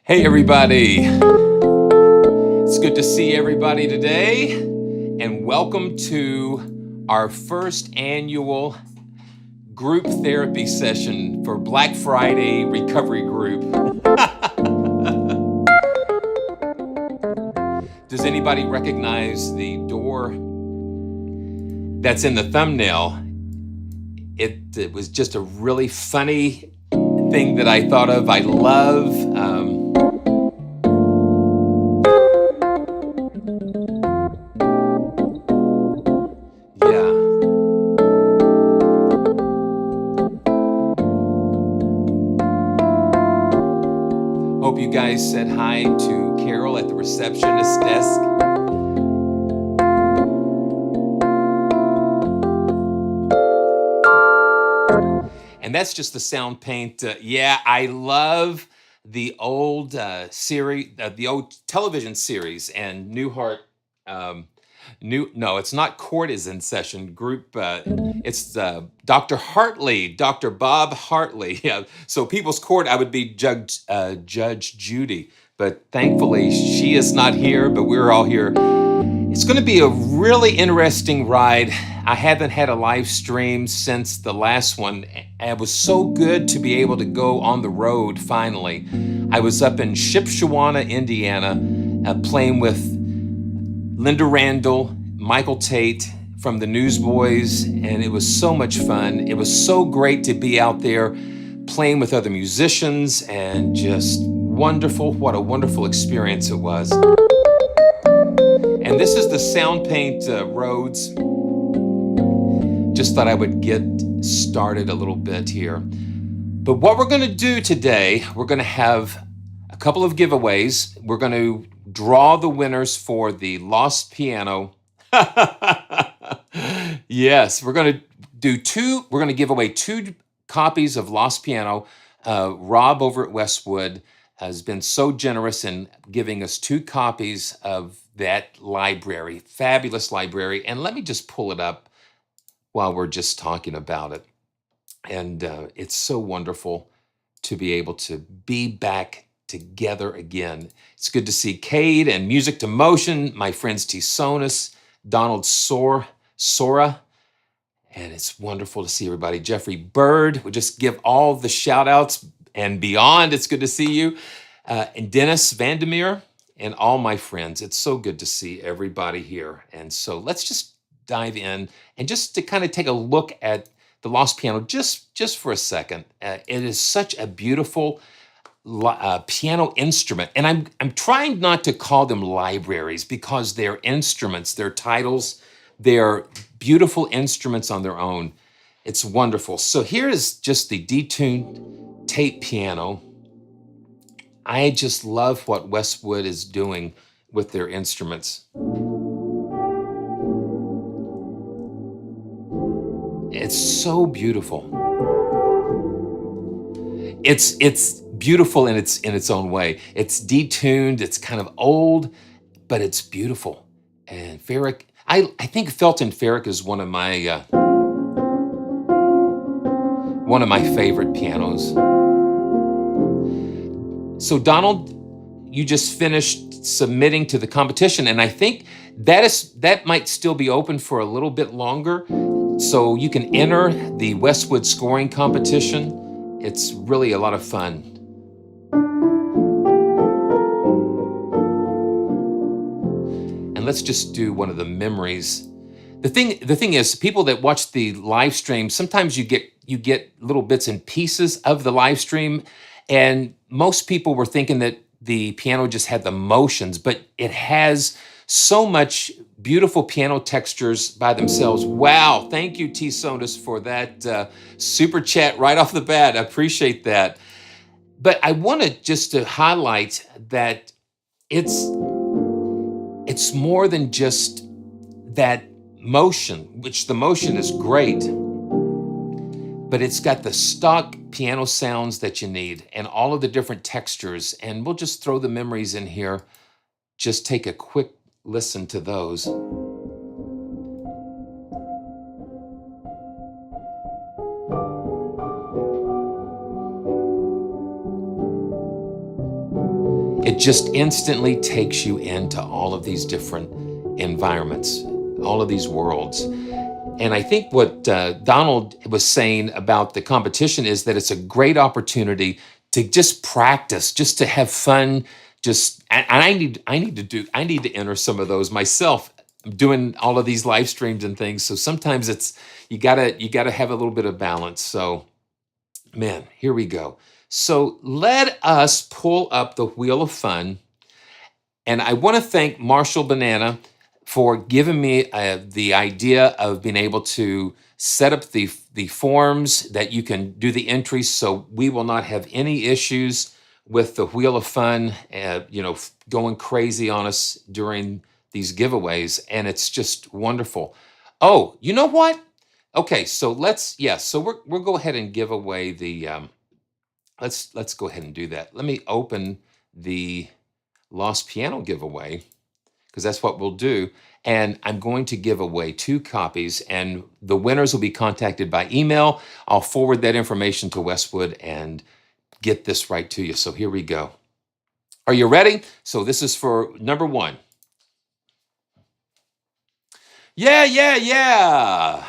Hey everybody, it's good to see everybody today, and welcome to our first annual group therapy session for Black Friday Recovery Group. Does anybody recognize the door that's in the thumbnail? It was just a really funny thing that I thought of. I love yeah. Hope you guys said hi to Carol at the receptionist desk. And that's just the Soundpaint. Yeah, I love the old series, the old television series, and Newhart. No, it's not Court is in session group. It's Dr. Hartley, Dr. Bob Hartley. Yeah. So People's Court, I would be Judge Judy, but thankfully she is not here. But we're all here. It's going to be a really interesting ride. I haven't had a live stream since the last one. It was so good to be able to go on the road finally. I was up in Shipshewana, Indiana, playing with Linda Randall, Michael Tate from the Newsboys, and it was so much fun. It was so great to be out there playing with other musicians and just wonderful. What a wonderful experience it was. And this is the Soundpaint Rhodes. Just thought I would get started a little bit here. But what we're going to do today, we're going to have a couple of giveaways. We're going to draw the winners for the Lost Piano. Yes, we're going to do two. We're going to give away 2 copies of Lost Piano. Rob over at Westwood has been so generous in giving us 2 copies of that library, fabulous library. And let me just pull it up while we're just talking about it. And it's so wonderful to be able to be back together again. It's good to see Cade and Music to Motion, my friends T. Sonus, Donald Sora, and it's wonderful to see everybody. Jeffrey Bird, we just give all the shout outs and beyond. It's good to see you. And Dennis Vandermeer and all my friends. It's so good to see everybody here. And so let's just dive in and just to kind of take a look at the Lost Piano just for a second. It is such a beautiful piano instrument. And I'm trying not to call them libraries because they're instruments, they're titles, they're beautiful instruments on their own. It's wonderful. So here is just the detuned tape piano. I just love what Westwood is doing with their instruments. It's so beautiful. It's beautiful in its own way. It's detuned, it's kind of old, but it's beautiful. And Ferric, I think Felton Ferric is one of my favorite pianos. So Donald, you just finished submitting to the competition, and I think that might still be open for a little bit longer. So you can enter the Westwood scoring competition. It's really a lot of fun. And let's just do one of the memories. The thing is, people that watch the live stream, sometimes you get little bits and pieces of the live stream, and most people were thinking that the piano just had the motions, but it has so much beautiful piano textures by themselves. Wow, thank you, T. Sonus, for that super chat right off the bat. I appreciate that. But I wanted just to highlight that it's more than just that motion, which the motion is great, but it's got the stock piano sounds that you need and all of the different textures. And we'll just throw the memories in here. Just take a quick listen to those. it just instantly takes you into all of these different environments, all of these worlds. And I think what Donald was saying about the competition is that it's a great opportunity to just practice, just to have fun. Just and I need to enter some of those myself. I'm doing all of these live streams and things, so sometimes it's you gotta have a little bit of balance. So man, here we go. So let us pull up the Wheel of Fun. And I want to thank Marshall Banana for giving me the idea of being able to set up the forms that you can do the entries, so we will not have any issues with the Wheel of Fun, going crazy on us during these giveaways. And it's just wonderful. Oh, you know what? Okay, so we'll go ahead and give away the let's go ahead and do that. Let me open the Lost Piano giveaway, because that's what we'll do. And I'm going to give away 2 copies, and the winners will be contacted by email. I'll forward that information to Westwood and get this right to you. So here we go. Are you ready? So this is for number 1. Yeah, yeah, yeah.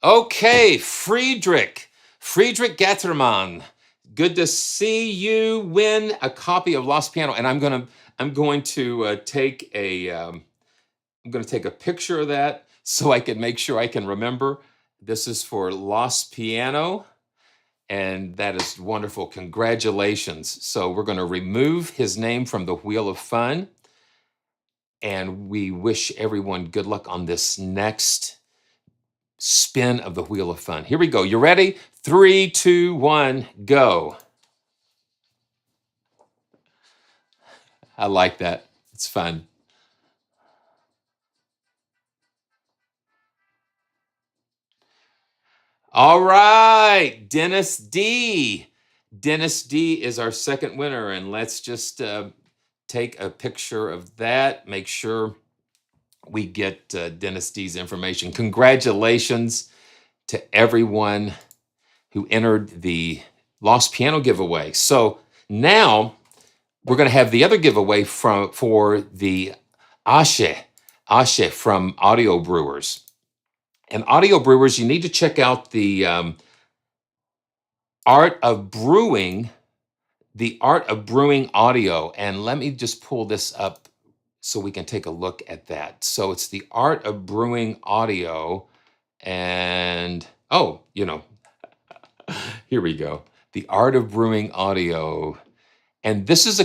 Okay, Friedrich Gattermann. Good to see you win a copy of Lost Piano, and I'm going to take a picture of that so I can make sure I can remember. This is for Lost Piano, and that is wonderful. Congratulations. So we're going to remove his name from the Wheel of Fun, and we wish everyone good luck on this next spin of the Wheel of Fun. Here we go. You ready? 3, 2, 1, go. I like that. It's fun. All right, Dennis D. Dennis D is our second winner, and let's just take a picture of that. Make sure we get Dennis D's information. Congratulations to everyone who entered the Lost Piano giveaway. So now we're going to have the other giveaway for the Ashe from Audio Brewers. And Audio Brewers, you need to check out the Art of Brewing Audio. And let me just pull this up so we can take a look at that. So it's the Art of Brewing Audio, and here we go. The Art of Brewing Audio. And this is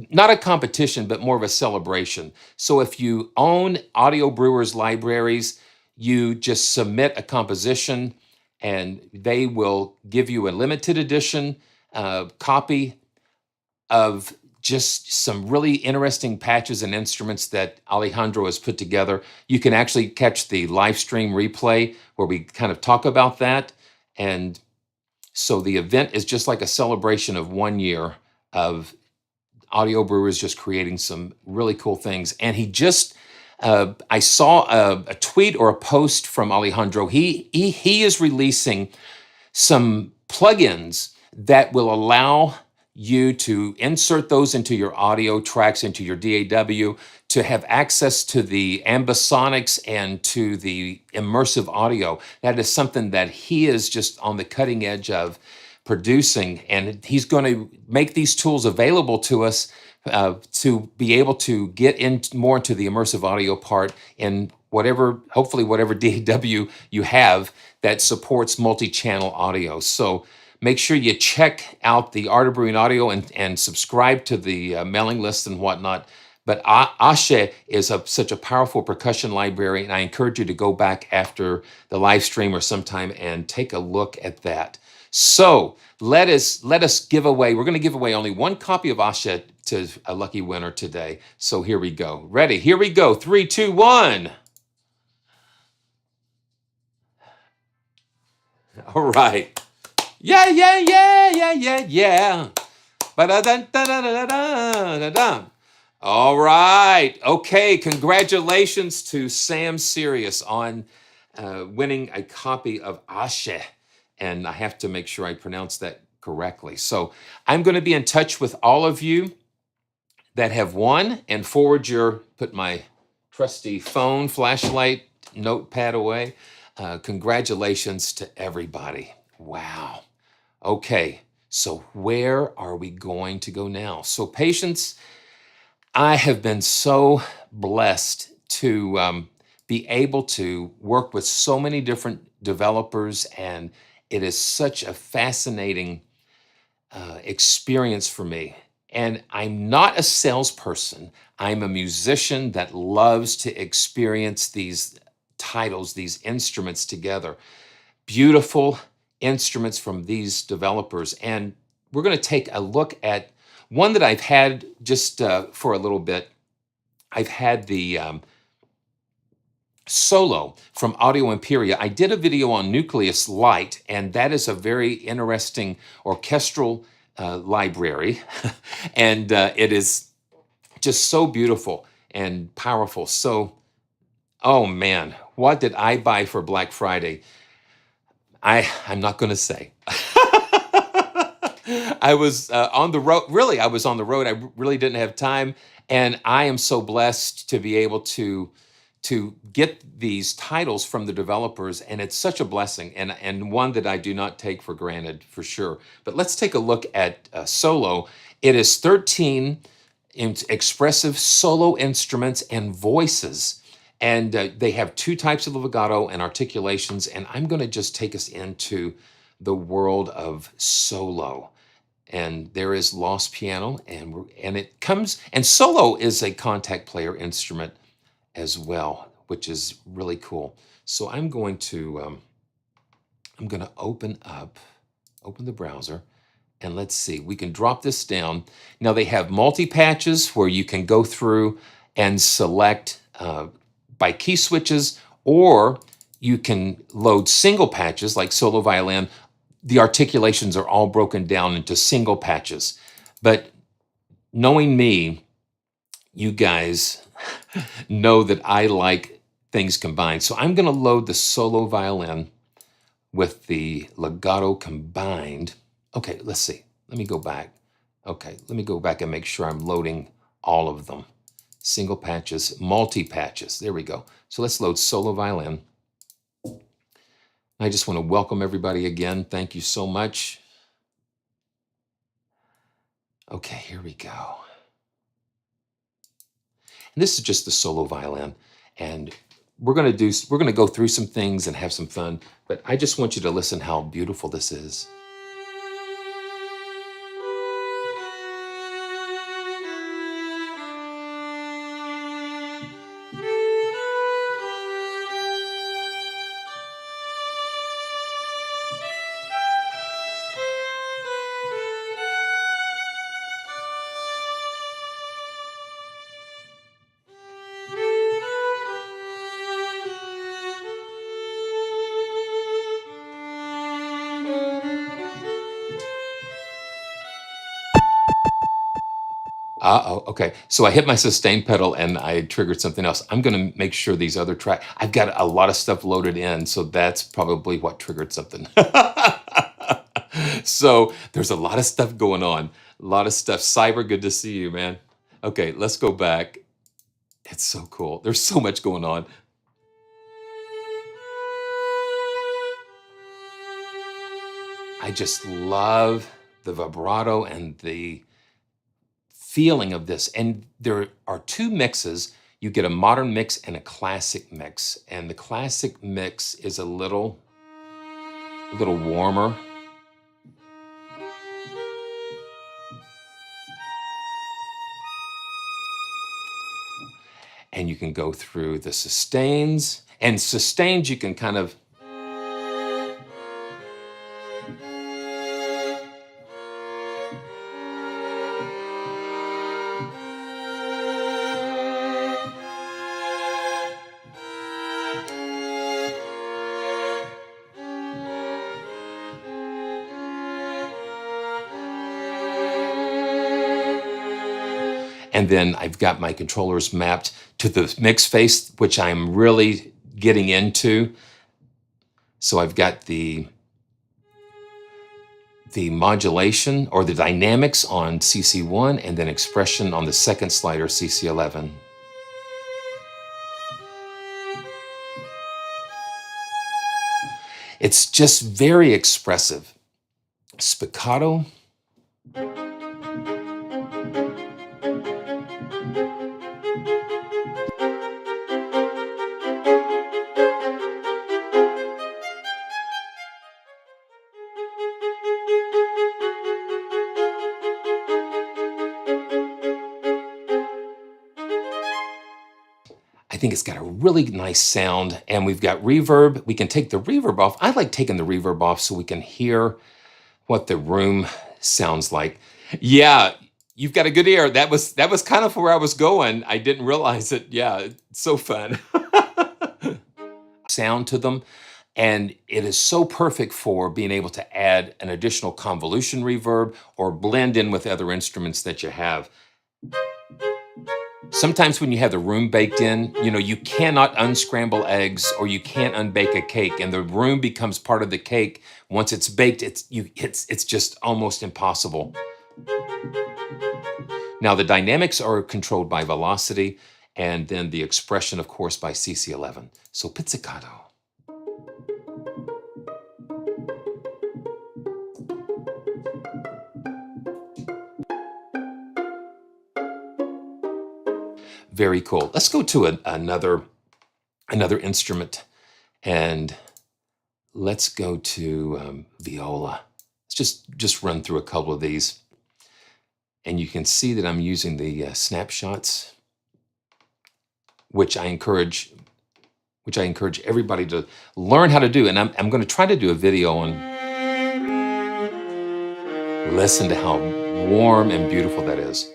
not a competition, but more of a celebration. So if you own Audio Brewers libraries, you just submit a composition, and they will give you a limited edition copy of just some really interesting patches and instruments that Alejandro has put together. You can actually catch the live stream replay where we kind of talk about that. And so the event is just like a celebration of 1 year of Audio Brewers just creating some really cool things. And he just, I saw a tweet or a post from Alejandro. He is releasing some plugins that will allow you to insert those into your audio tracks, into your DAW, to have access to the ambisonics and to the immersive audio. That is something that he is just on the cutting edge of producing, and he's going to make these tools available to us to be able to get more into the immersive audio part in hopefully whatever DAW you have that supports multi-channel audio. So make sure you check out the Art of Brewing Audio and subscribe to the mailing list and whatnot. But Ashe is such a powerful percussion library, and I encourage you to go back after the live stream or sometime and take a look at that. So let us give away. We're going to give away only 1 copy of Ashe to a lucky winner today. So here we go. Ready? Here we go. 3, 2, 1. All right. Yeah, yeah, yeah, yeah, yeah, yeah. Ba-da-dun-da-da-da-da-da-da. All right. Okay. Congratulations to Sam Sirius on winning a copy of Ashe, and I have to make sure I pronounce that correctly. So I'm going to be in touch with all of you that have won and forward put my trusty phone, flashlight, notepad away. Congratulations to everybody. Wow. Okay, so where are we going to go now? So patience, I have been so blessed to be able to work with so many different developers, and it is such a fascinating experience for me. And I'm not a salesperson. I'm a musician that loves to experience these titles, these instruments together. Beautiful instruments from these developers. And we're going to take a look at one that I've had just for a little bit. I've had the Solo from Audio Imperia. I did a video on Nucleus Light, and that is a very interesting orchestral library. And it is just so beautiful and powerful. So, oh man, what did I buy for Black Friday? I'm not going to say. I was on the road. Really, I was on the road. I really didn't have time. And I am so blessed to be able to get these titles from the developers. And it's such a blessing, and one that I do not take for granted, for sure. But let's take a look at Solo. It is 13 expressive solo instruments and voices. And they have two types of legato and articulations. And I'm going to just take us into the world of solo. And there is lost piano, and it comes, and solo is a contact player instrument as well, which is really cool. So I'm going to open the browser, and let's see, we can drop this down. Now they have multi-patches where you can go through and select by key switches, or you can load single patches like solo violin. The articulations are all broken down into single patches. But knowing me, you guys know that I like things combined. So I'm going to load the solo violin with the legato combined. Okay, let's see. Let me go back. Okay, let me go back and make sure I'm loading all of them. Single patches, multi-patches. There we go. So let's load solo violin. I just want to welcome everybody again. Thank you so much. Okay, here we go. And this is just the solo violin, and we're going to go through some things and have some fun, but I just want you to listen how beautiful this is. Uh-oh, okay. So I hit my sustain pedal and I triggered something else. I'm going to make sure these other tracks, I've got a lot of stuff loaded in, so that's probably what triggered something. So there's a lot of stuff going on, a lot of stuff. Cyber, good to see you, man. Okay, let's go back. It's so cool. There's so much going on. I just love the vibrato and the feeling of this. And there are two mixes. You get a modern mix and a classic mix. And the classic mix is a little warmer. And you can go through the sustains. And sustains you can kind of and then I've got my controllers mapped to the mix face, which I'm really getting into. So I've got the modulation or the dynamics on CC1 and then expression on the second slider, CC11. It's just very expressive. Spiccato. I think it's got a really nice sound, and we've got reverb. We can take the reverb off. I like taking the reverb off so we can hear what the room sounds like. Yeah, you've got a good ear. That was kind of where I was going. I didn't realize it. Yeah, it's so fun. Sound to them, and it is so perfect for being able to add an additional convolution reverb or blend in with other instruments that you have. Sometimes when you have the room baked in, you know, you cannot unscramble eggs or you can't unbake a cake, and the room becomes part of the cake. Once it's baked, it's just almost impossible. Now the dynamics are controlled by velocity, and then the expression, of course, by CC11. So pizzicato. Very cool. Let's go to another instrument, and let's go to viola. Let's just run through a couple of these, and you can see that I'm using the snapshots, which I encourage everybody to learn how to do. And I'm going to try to do a video on. Listen to how warm and beautiful that is.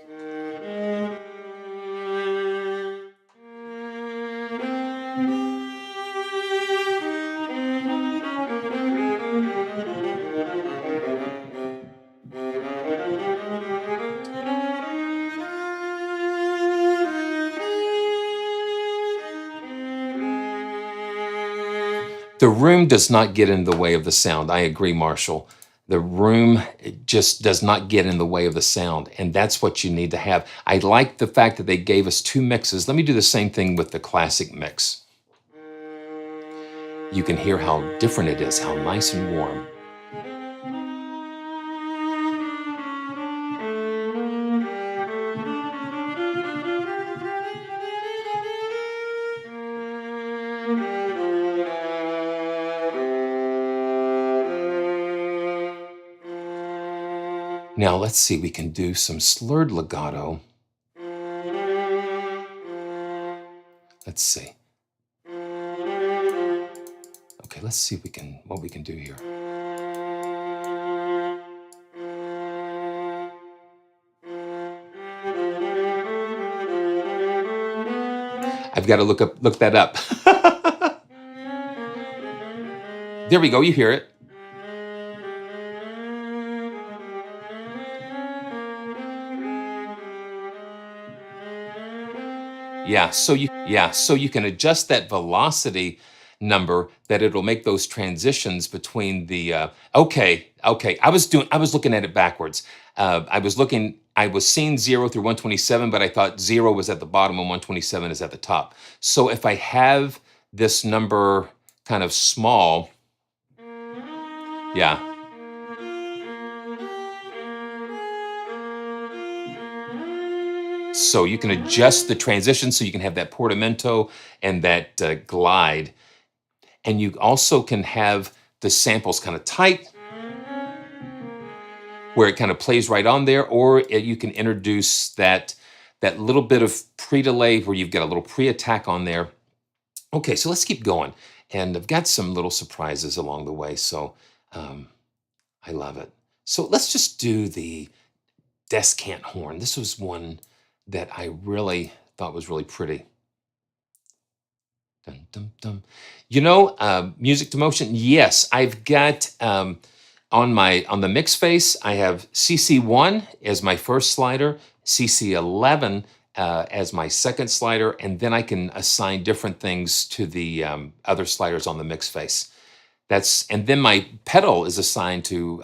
The room does not get in the way of the sound. I agree, Marshall. The room just does not get in the way of the sound, and that's what you need to have. I like the fact that they gave us two mixes. Let me do the same thing with the classic mix. You can hear how different it is, how nice and warm. Now let's see, we can do some slurred legato. Let's see. Okay, let's see if what we can do here. I've got to look that up. There we go, you hear it. Yeah, so you can adjust that velocity number that it'll make those transitions between the okay. I was looking at it backwards. I was seeing 0 through 127, but I thought 0 was at the bottom and 127 is at the top. So if I have this number kind of small, yeah. So you can adjust the transition so you can have that portamento and that glide. And you also can have the samples kind of tight, where it kind of plays right on there, or you can introduce that little bit of pre-delay where you've got a little pre-attack on there. Okay, so let's keep going. And I've got some little surprises along the way, so I love it. So let's just do the descant horn. This was one that I really thought was really pretty. Dun, dun, dun. You know, music to motion. Yes, I've got on the mix face, I have CC1 as my first slider, CC11 as my second slider, and then I can assign different things to the other sliders on the mix face. And then my pedal is assigned to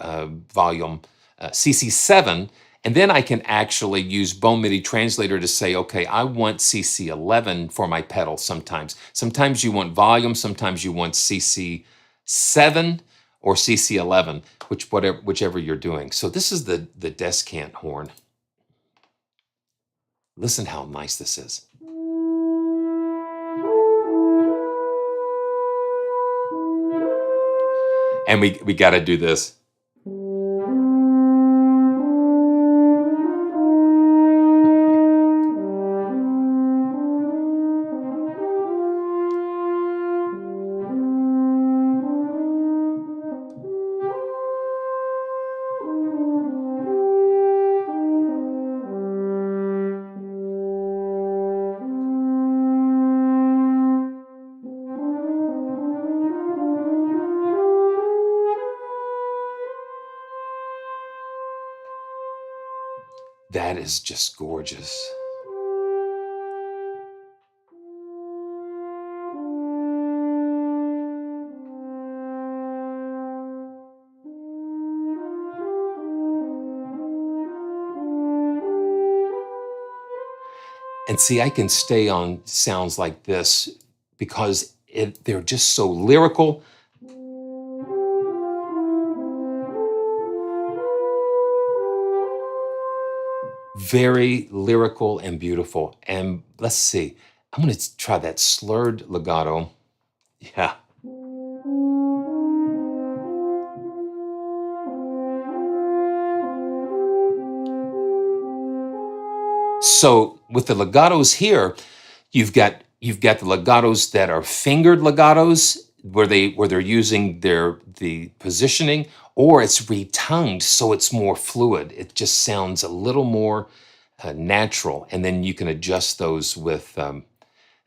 volume CC7, and then I can actually use Bone MIDI Translator to say, okay, I want CC11 for my pedal sometimes. Sometimes you want volume, sometimes you want CC7 or CC11, whichever you're doing. So this is the descant horn. Listen how nice this is. And we got to do this. That is just gorgeous. And see, I can stay on sounds like this because they're just so lyrical. Very lyrical and beautiful. And let's see, I'm going to try that slurred legato. Yeah. So with the legatos here, you've got the legatos that are fingered legatos where they're using the positioning, or it's retongued so it's more fluid. It just sounds a little more natural, and then you can adjust those with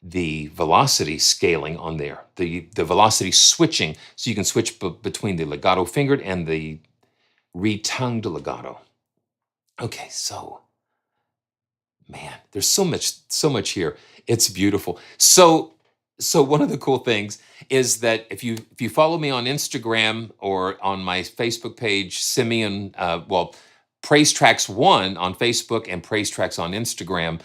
the velocity scaling on there, the velocity switching, so you can switch between the legato fingered and the retongued legato. Okay, so man, there's so much here. It's beautiful. So one of the cool things is that if you follow me on Instagram or on my Facebook page, Simeon, Praise Tracks 1 on Facebook and Praise Tracks on Instagram,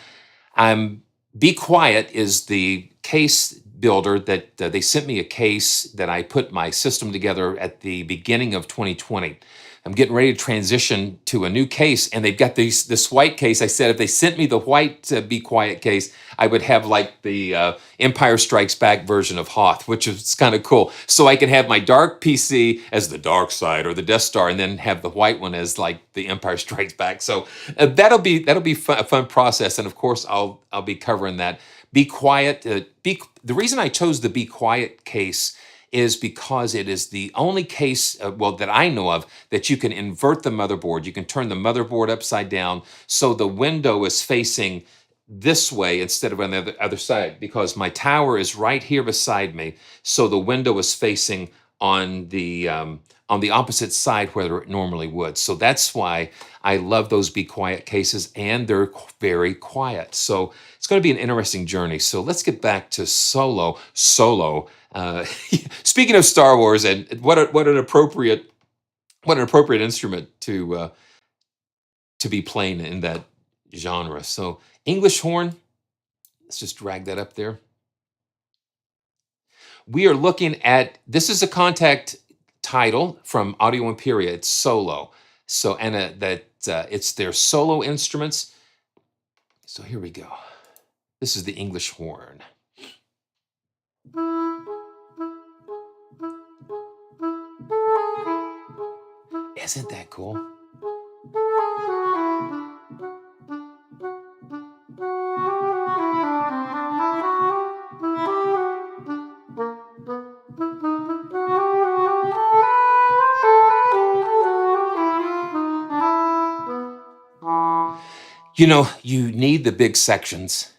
Be Quiet is the case builder that they sent me a case that I put my system together at the beginning of 2020. I'm getting ready to transition to a new case, and they've got this white case. I said if they sent me the white Be Quiet case, I would have like the Empire Strikes Back version of Hoth, which is kind of cool. So I can have my dark PC as the dark side or the Death Star, and then have the white one as like the Empire Strikes Back. So that'll be a fun process, and of course I'll be covering that. Be Quiet. The reason I chose the Be Quiet case is because it is the only case, that I know of, that you can invert the motherboard. You can turn the motherboard upside down so the window is facing this way instead of on the other side, because my tower is right here beside me, so the window is facing on the opposite side where it normally would. So that's why I love those Be Quiet cases, and they're very quiet. So it's going to be an interesting journey. So let's get back to solo. Speaking of Star Wars, and what an appropriate instrument to be playing in that genre. So English horn, let's just drag that up there. We are looking at, this is a contact title from Audio Imperia. It's solo. So, and it's their solo instruments. So here we go. This is the English horn. Isn't that cool? You need the big sections.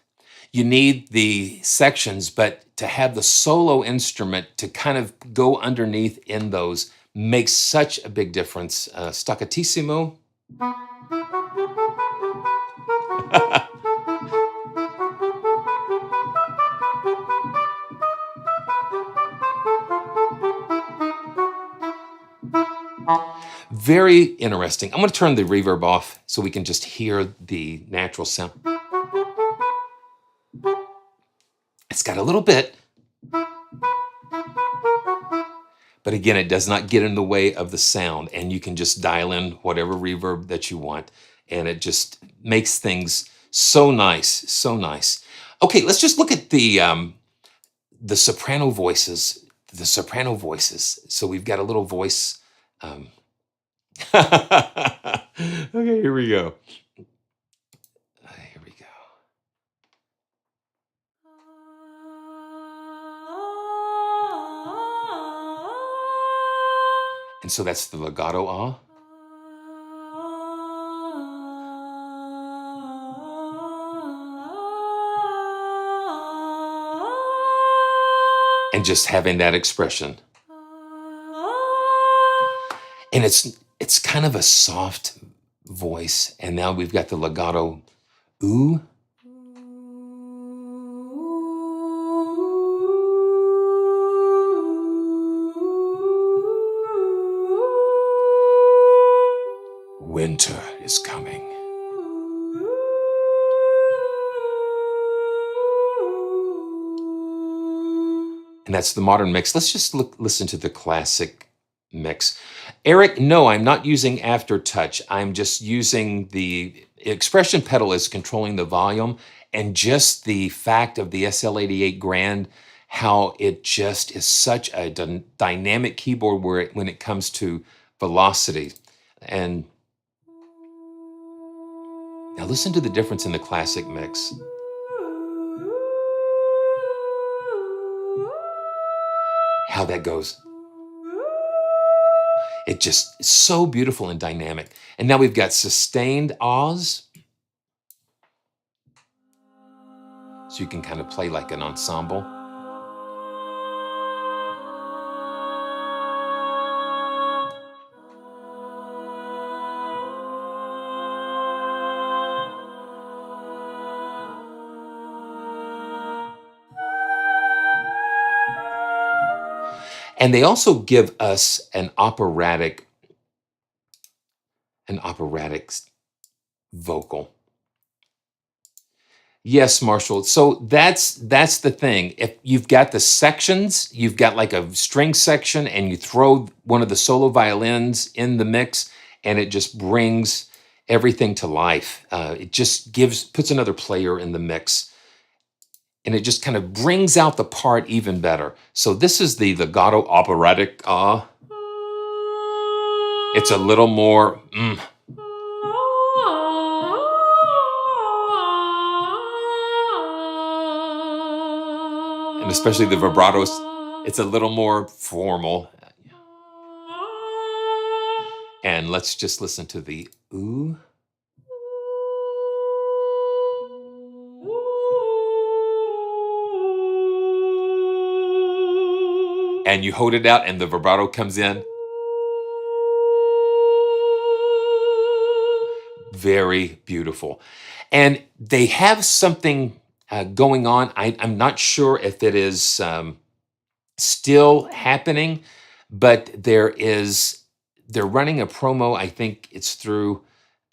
You need the sections, but to have the solo instrument to kind of go underneath in those makes such a big difference. Staccatissimo. Very interesting. I'm going to turn the reverb off so we can just hear the natural sound. It's got a little bit, but again, it does not get in the way of the sound, and you can just dial in whatever reverb that you want, and it just makes things so nice, so nice. Okay, let's just look at the soprano voices. The soprano voices. So we've got a little voice. Okay, here we go. Here we go. And so that's the legato ah. And just having that expression. And it's kind of a soft voice. And now we've got the legato ooh. Winter is coming. And that's the modern mix. Let's just listen to the classic mix. Eric, no, I'm not using aftertouch. I'm just using the expression pedal is controlling the volume, and just the fact of the SL88 Grand, how it just is such a dynamic keyboard when it comes to velocity. And now listen to the difference in the classic mix. How that goes. It just is so beautiful and dynamic. And now we've got sustained ahs. So you can kind of play like an ensemble. And they also give us an operatic vocal. Yes, Marshall. So that's the thing. If you've got the sections, you've got like a string section, and you throw one of the solo violins in the mix, and it just brings everything to life. It just puts another player in the mix, and it just kind of brings out the part even better. So this is the legato operatic ah. It's a little more and especially the vibratos, it's a little more formal. And let's just listen to the ooh. And you hold it out and the vibrato comes in. Very beautiful. And they have something going on. I'm not sure if it is still happening, but they're running a promo. I think it's through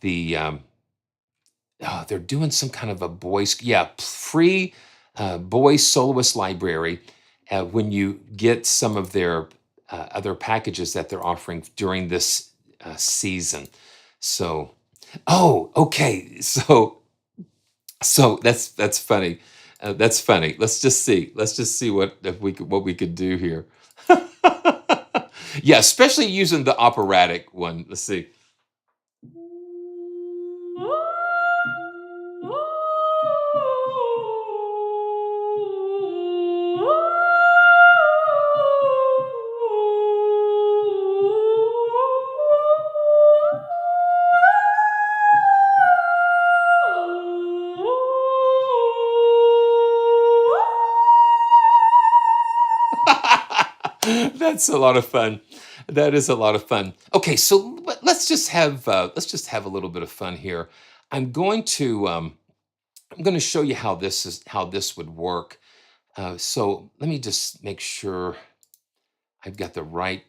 the, they're doing some kind of a free boys soloist library when you get some of their other packages that they're offering during this season. So, okay. So that's funny. That's funny. Let's just see what we could do here. Yeah, especially using the operatic one. Let's see. That's a lot of fun. That is a lot of fun. Okay, so let's just have a little bit of fun here. I'm going to show you how this would work. So let me just make sure I've got the right,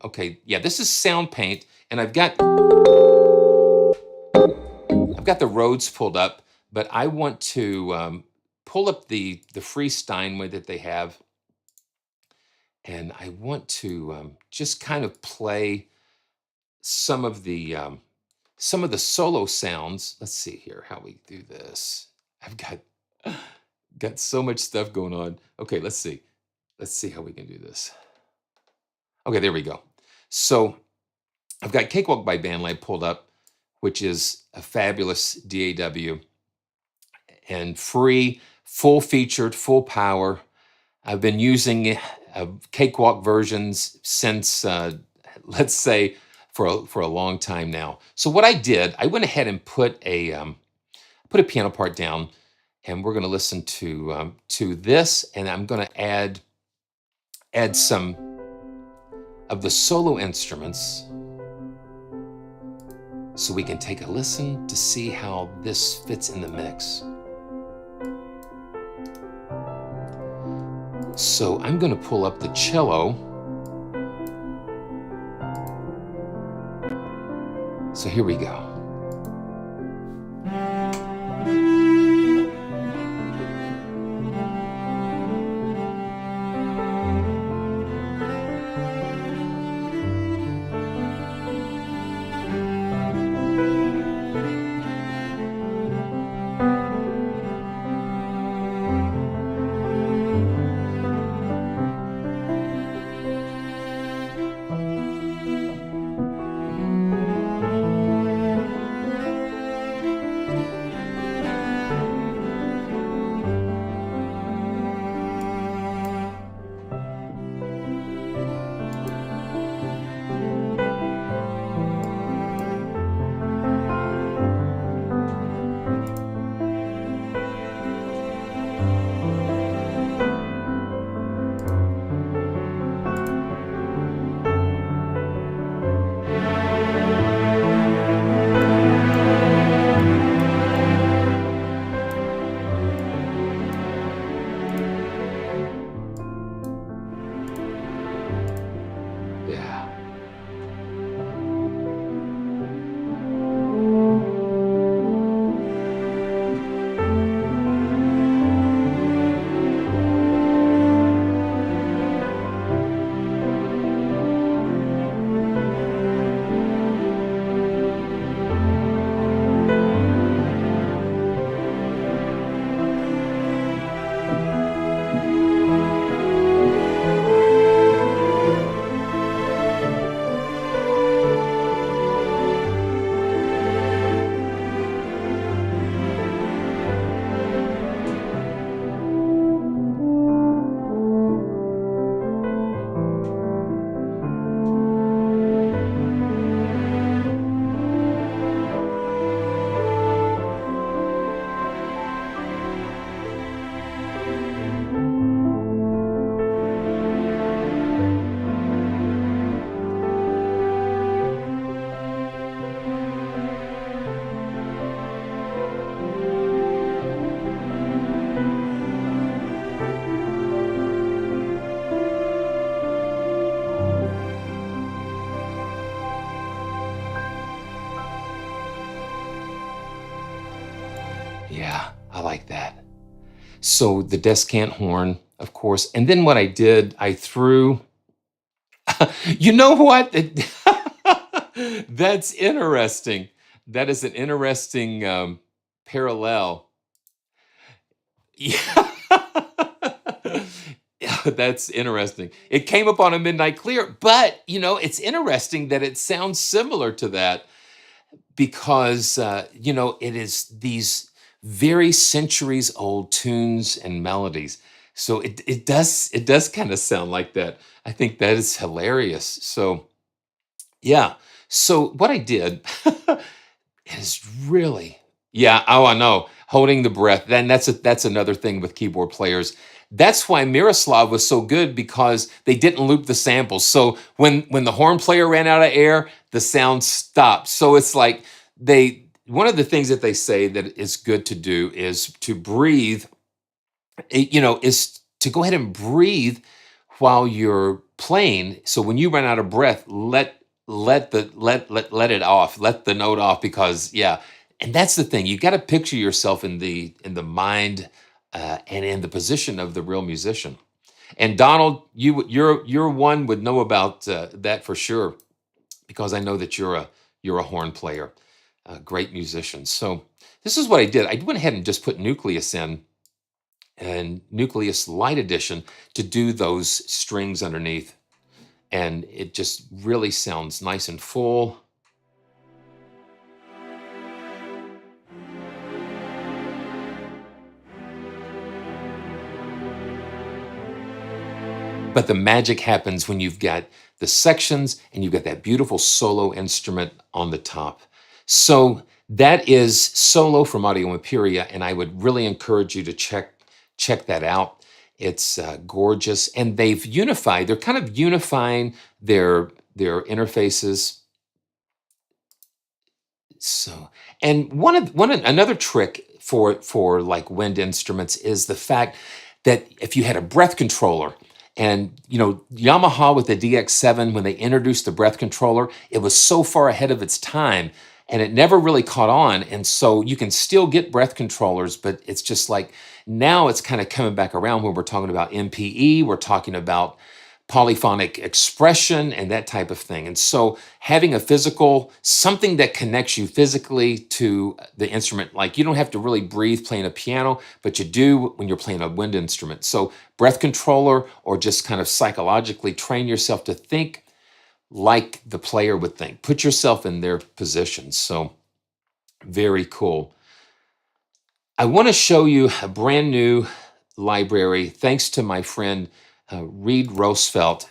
okay, yeah, this is Soundpaint, and I've got the Rhodes pulled up, but I want to pull up the free Steinway that they have, and I want to just kind of play some of the solo sounds. Let's see here how we do this. I've got so much stuff going on. Okay, let's see. Let's see how we can do this. Okay, there we go. So I've got Cakewalk by Bandlab pulled up, which is a fabulous DAW and free, full featured, full power. I've been using Cakewalk versions since, let's say, for a long time now. So what I did, I went ahead and put a piano part down, and we're going to listen to this, and I'm going to add some of the solo instruments, so we can take a listen to see how this fits in the mix. So I'm going to pull up the cello. So here we go. Yeah, I like that. So the descant horn, of course. And then what I did, I threw, you know what? That's interesting. That is an interesting parallel. Yeah. Yeah, that's interesting. It came up on a midnight clear, but it's interesting that it sounds similar to that because it is these very centuries old tunes and melodies. So it does kind of sound like that. I think that is hilarious. So yeah. So what I did is really, yeah, oh, I know, holding the breath. Then that's another thing with keyboard players. That's why Miroslav was so good, because they didn't loop the samples. So when the horn player ran out of air, the sound stopped. So it's like one of the things that they say that is good to do is to breathe, is to go ahead and breathe while you're playing. So when you run out of breath, let it off, let the note off, because yeah. And that's the thing. You got to picture yourself in the mind and in the position of the real musician. And Donald, you're one would know about that for sure, because I know that you're a horn player, a great musician. So this is what I did. I went ahead and just put Nucleus in, and Nucleus Light Edition, to do those strings underneath, and it just really sounds nice and full. But the magic happens when you've got the sections and you've got that beautiful solo instrument on the top. So that is Solo from Audio Imperia, and I would really encourage you to check that out. It's gorgeous, and they've unified. They're kind of unifying their interfaces. So, and another trick for like wind instruments is the fact that if you had a breath controller, and you know, Yamaha with the DX7, when they introduced the breath controller, it was so far ahead of its time, and it never really caught on. And so you can still get breath controllers, but it's just like now it's kind of coming back around when we're talking about MPE, we're talking about polyphonic expression and that type of thing. And so having a physical, something that connects you physically to the instrument, like you don't have to really breathe playing a piano, but you do when you're playing a wind instrument. So breath controller, or just kind of psychologically train yourself to think like the player would think. Put yourself in their position. So very cool. I want to show you a brand new library, thanks to my friend Reed Roosevelt,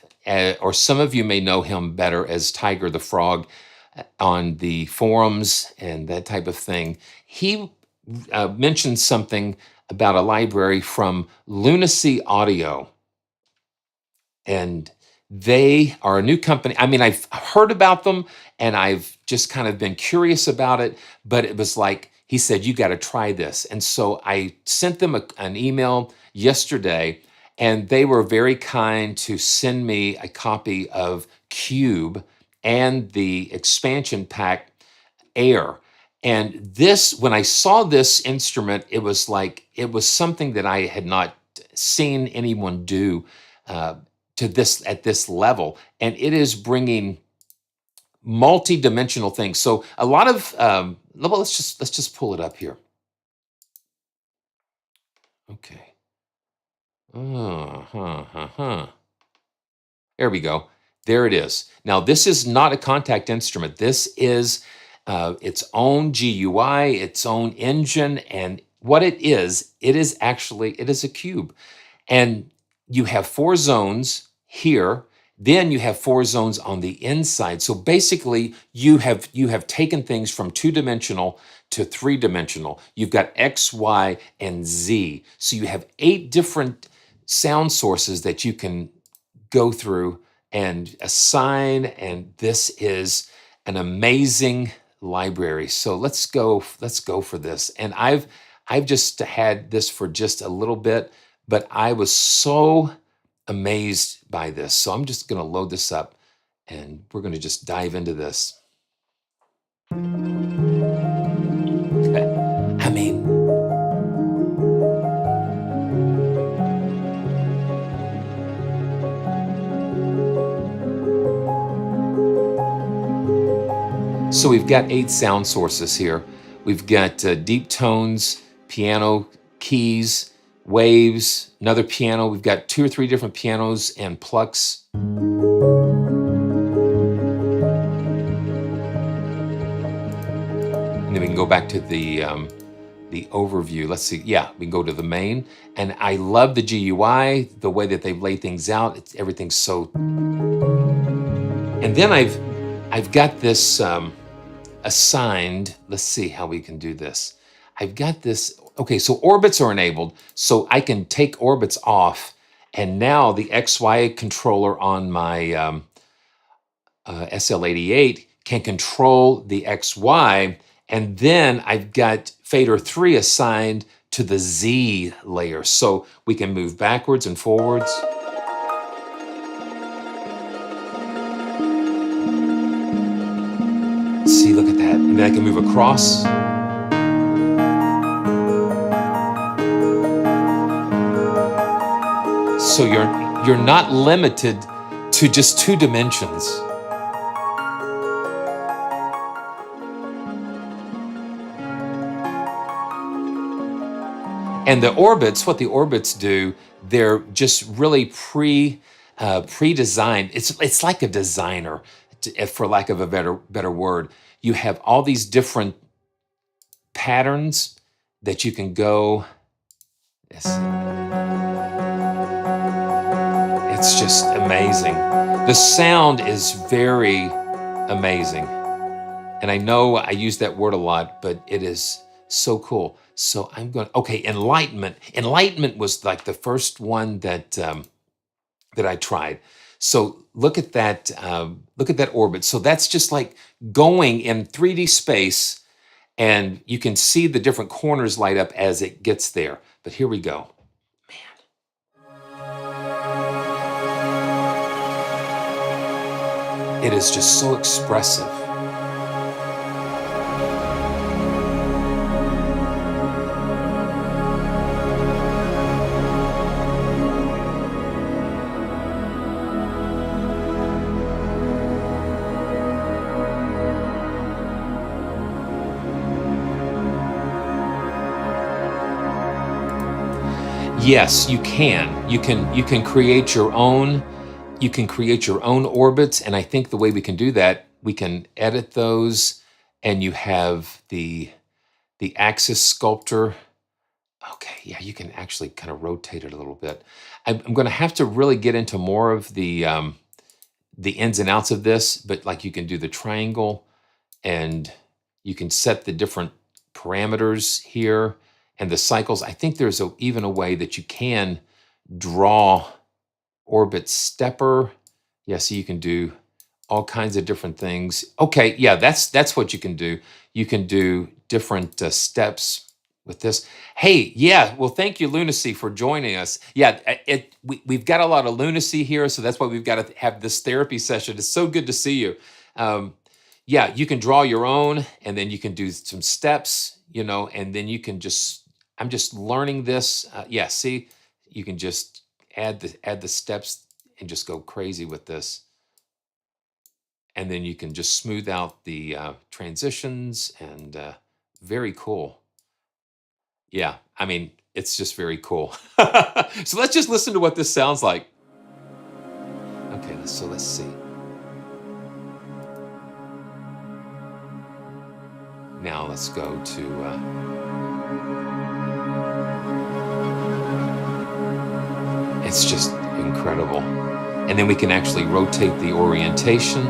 or some of you may know him better as Tiger the Frog on the forums and that type of thing. He mentioned something about a library from Lunacy Audio, and they are a new company. I mean, I've heard about them and I've just kind of been curious about it, but it was like, he said, you got to try this. And so I sent them an email yesterday, and they were very kind to send me a copy of Cube and the expansion pack Air. And this, when I saw this instrument, it was like, it was something that I had not seen anyone do to this at this level. And it is bringing multi-dimensional things. So a lot of, well, let's just pull it up here. Okay. There we go. There it is. Now, this is not a contact instrument. This is its own GUI, its own engine, and what it is a cube. And you have 4 zones here. Then you have 4 zones on the inside. So basically, you have taken things from 2-dimensional to 3-dimensional. You've got X, Y, and Z. So you have 8 different sound sources that you can go through and assign, and this is an amazing library. So let's go for this. And I've just had this for just a little bit, but I was so amazed by this. So I'm just going to load this up, and we're going to just dive into this. I mean, so we've got 8 sound sources here. We've got deep tones, piano, keys, waves, another piano. We've got 2 or 3 different pianos and plucks. And then we can go back to the overview. Let's see. Yeah, we can go to the main. And I love the GUI, the way that they've laid things out. Everything's so. And then I've got this assigned. Let's see how we can do this. I've got this. Okay, so orbits are enabled, so I can take orbits off, and now the XY controller on my SL88 can control the XY, and then I've got fader 3 assigned to the Z layer, so we can move backwards and forwards. See, look at that. And then I can move across. So you're not limited to just 2 dimensions. And the orbits, what the orbits do, they're just really pre-designed. It's like a designer, for lack of a better word. You have all these different patterns that you can go. It's just amazing. The sound is very amazing. And I know I use that word a lot, but it is so cool. So I'm going, okay, enlightenment. Enlightenment was like the first one that that I tried. So look at that orbit. So that's just like going in 3D space, and you can see the different corners light up as it gets there. But here we go. Man. It is just so expressive. Yes, you can. You can create your own. You can create your own orbits, and I think the way we can do that, we can edit those, and you have the axis sculptor. Okay, yeah, you can actually kind of rotate it a little bit. I'm going to have to really get into more of the ins and outs of this, but like you can do the triangle, and you can set the different parameters here. And the cycles, I think there's even a way that you can draw orbit stepper. Yeah, so you can do all kinds of different things. Okay, yeah, that's what you can do. You can do different steps with this. Hey, yeah, well, thank you, Lunacy, for joining us. Yeah, we've got a lot of lunacy here, so that's why we've got to have this therapy session. It's so good to see you. Yeah, you can draw your own, and then you can do some steps, you know, and then you can just, I'm just learning this. Yeah, see, you can just add the steps and just go crazy with this. And then you can just smooth out the transitions, and very cool. Yeah, I mean, it's just very cool. So let's just listen to what this sounds like. Okay, so let's see. Now let's go to... It's just incredible. And then we can actually rotate the orientation.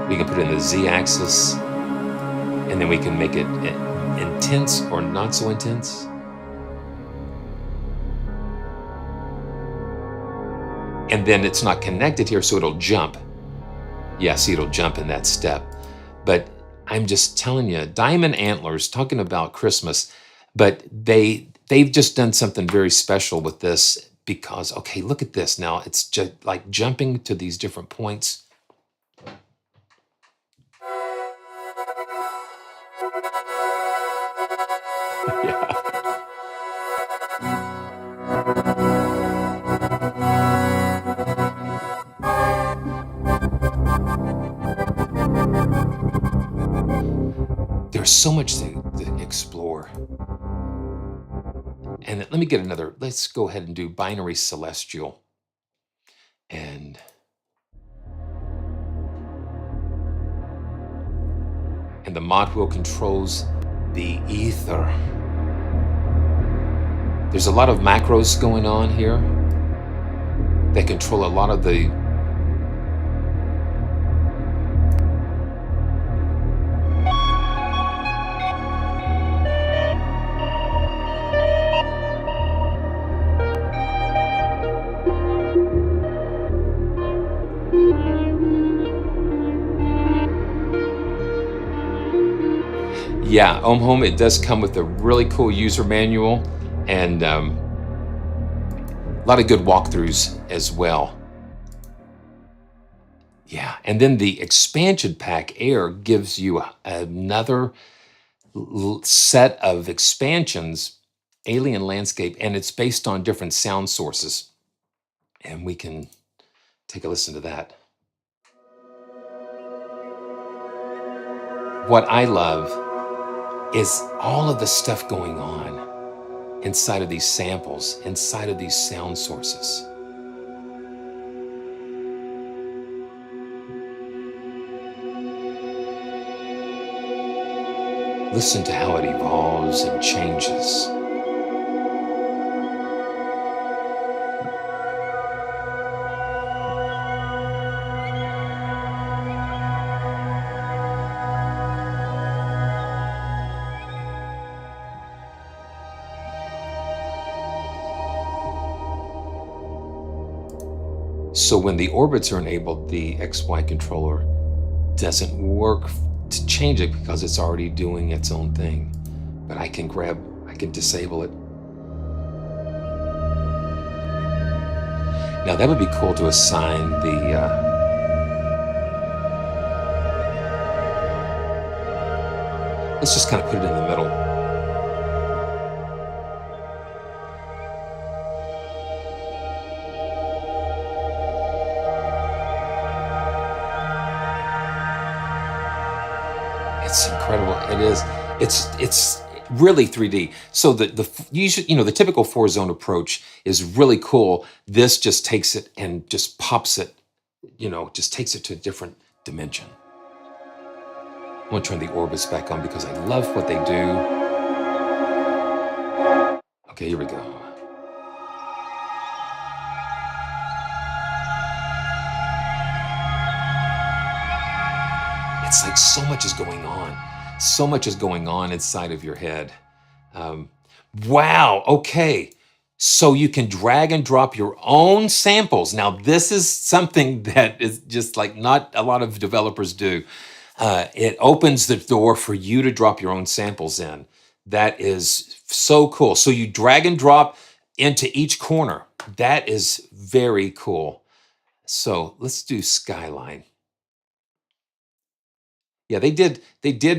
We can put it in the Z-axis, and then we can make it intense or not so intense. And then it's not connected here, so it'll jump. Yeah, see, it'll jump in that step. But I'm just telling you, diamond antlers, talking about Christmas, but they've just done something very special with this, because, okay, look at this now. It's just like jumping to these different points. Yeah. There's so much to explore. And let me get another, let's go ahead and do binary celestial. And the mod wheel controls the ether. There's a lot of macros going on here that control a lot of the Yeah, Home, it does come with a really cool user manual, and a lot of good walkthroughs as well. Yeah, and then the expansion pack Air gives you another set of expansions, alien landscape, and it's based on different sound sources. And we can take a listen to that. What I love is all of the stuff going on inside of these samples, inside of these sound sources. Listen to how it evolves and changes. So when the orbits are enabled, the XY controller doesn't work to change it because it's already doing its own thing. But I can disable it. Now that would be cool to assign the, let's just kind of put it in the middle. It's incredible. It is. It's really 3D. So the typical 4-zone approach is really cool. This just takes it and just pops it, just takes it to a different dimension. I'm gonna turn the orbits back on because I love what they do. Okay, here we go. It's like so much is going on. So much is going on inside of your head. Wow, okay. So you can drag and drop your own samples. Now, this is something that is just like not a lot of developers do. It opens the door for you to drop your own samples in. That is so cool. So you drag and drop into each corner. That is very cool. So let's do Skyline. Yeah, they did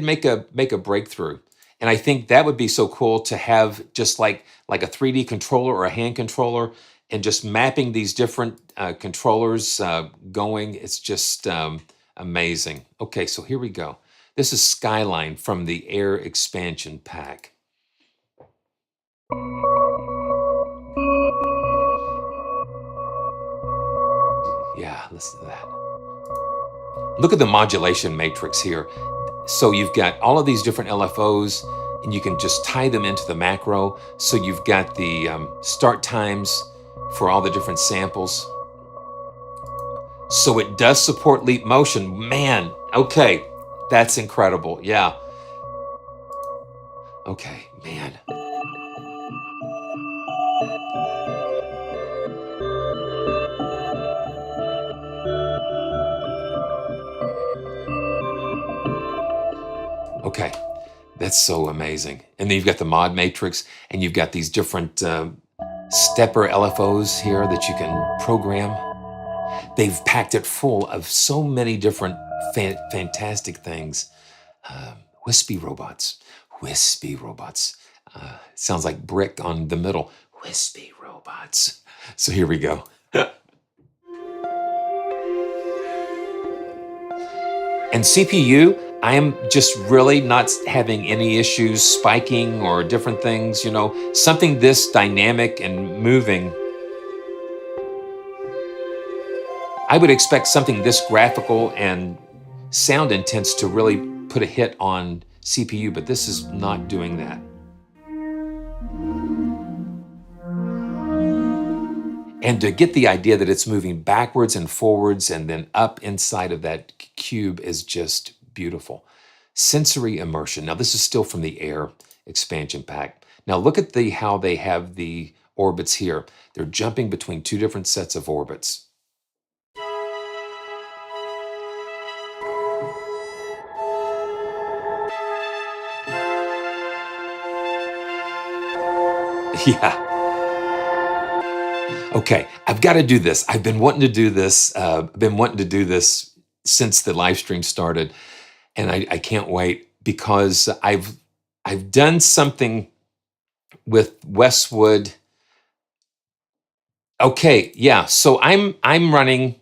make a breakthrough. And I think that would be so cool to have just like a 3D controller or a hand controller and just mapping these different controllers going. It's just amazing. Okay, so here we go. This is Skyline from the Air expansion pack. Yeah, listen to that. Look at the modulation matrix here. So you've got all of these different LFOs and you can just tie them into the macro. So you've got the start times for all the different samples. So it does support leap motion. Man, okay, that's incredible. Yeah. Okay, man. Okay, that's so amazing. And then you've got the mod matrix and you've got these different stepper LFOs here that you can program. They've packed it full of so many different fantastic things. Wispy robots. Sounds like brick on the middle. Wispy robots. So here we go. And CPU, I am just really not having any issues spiking or different things, something this dynamic and moving. I would expect something this graphical and sound intense to really put a hit on CPU, but this is not doing that. And to get the idea that it's moving backwards and forwards and then up inside of that cube is just beautiful. Sensory immersion. Now this is still from the Air expansion pack. Now look at how they have the orbits here. They're jumping between two different sets of orbits. Yeah. Okay, I've got to do this. I've been wanting to do this. since the live stream started, and I can't wait because I've done something with Westwood. Okay, yeah. So I'm running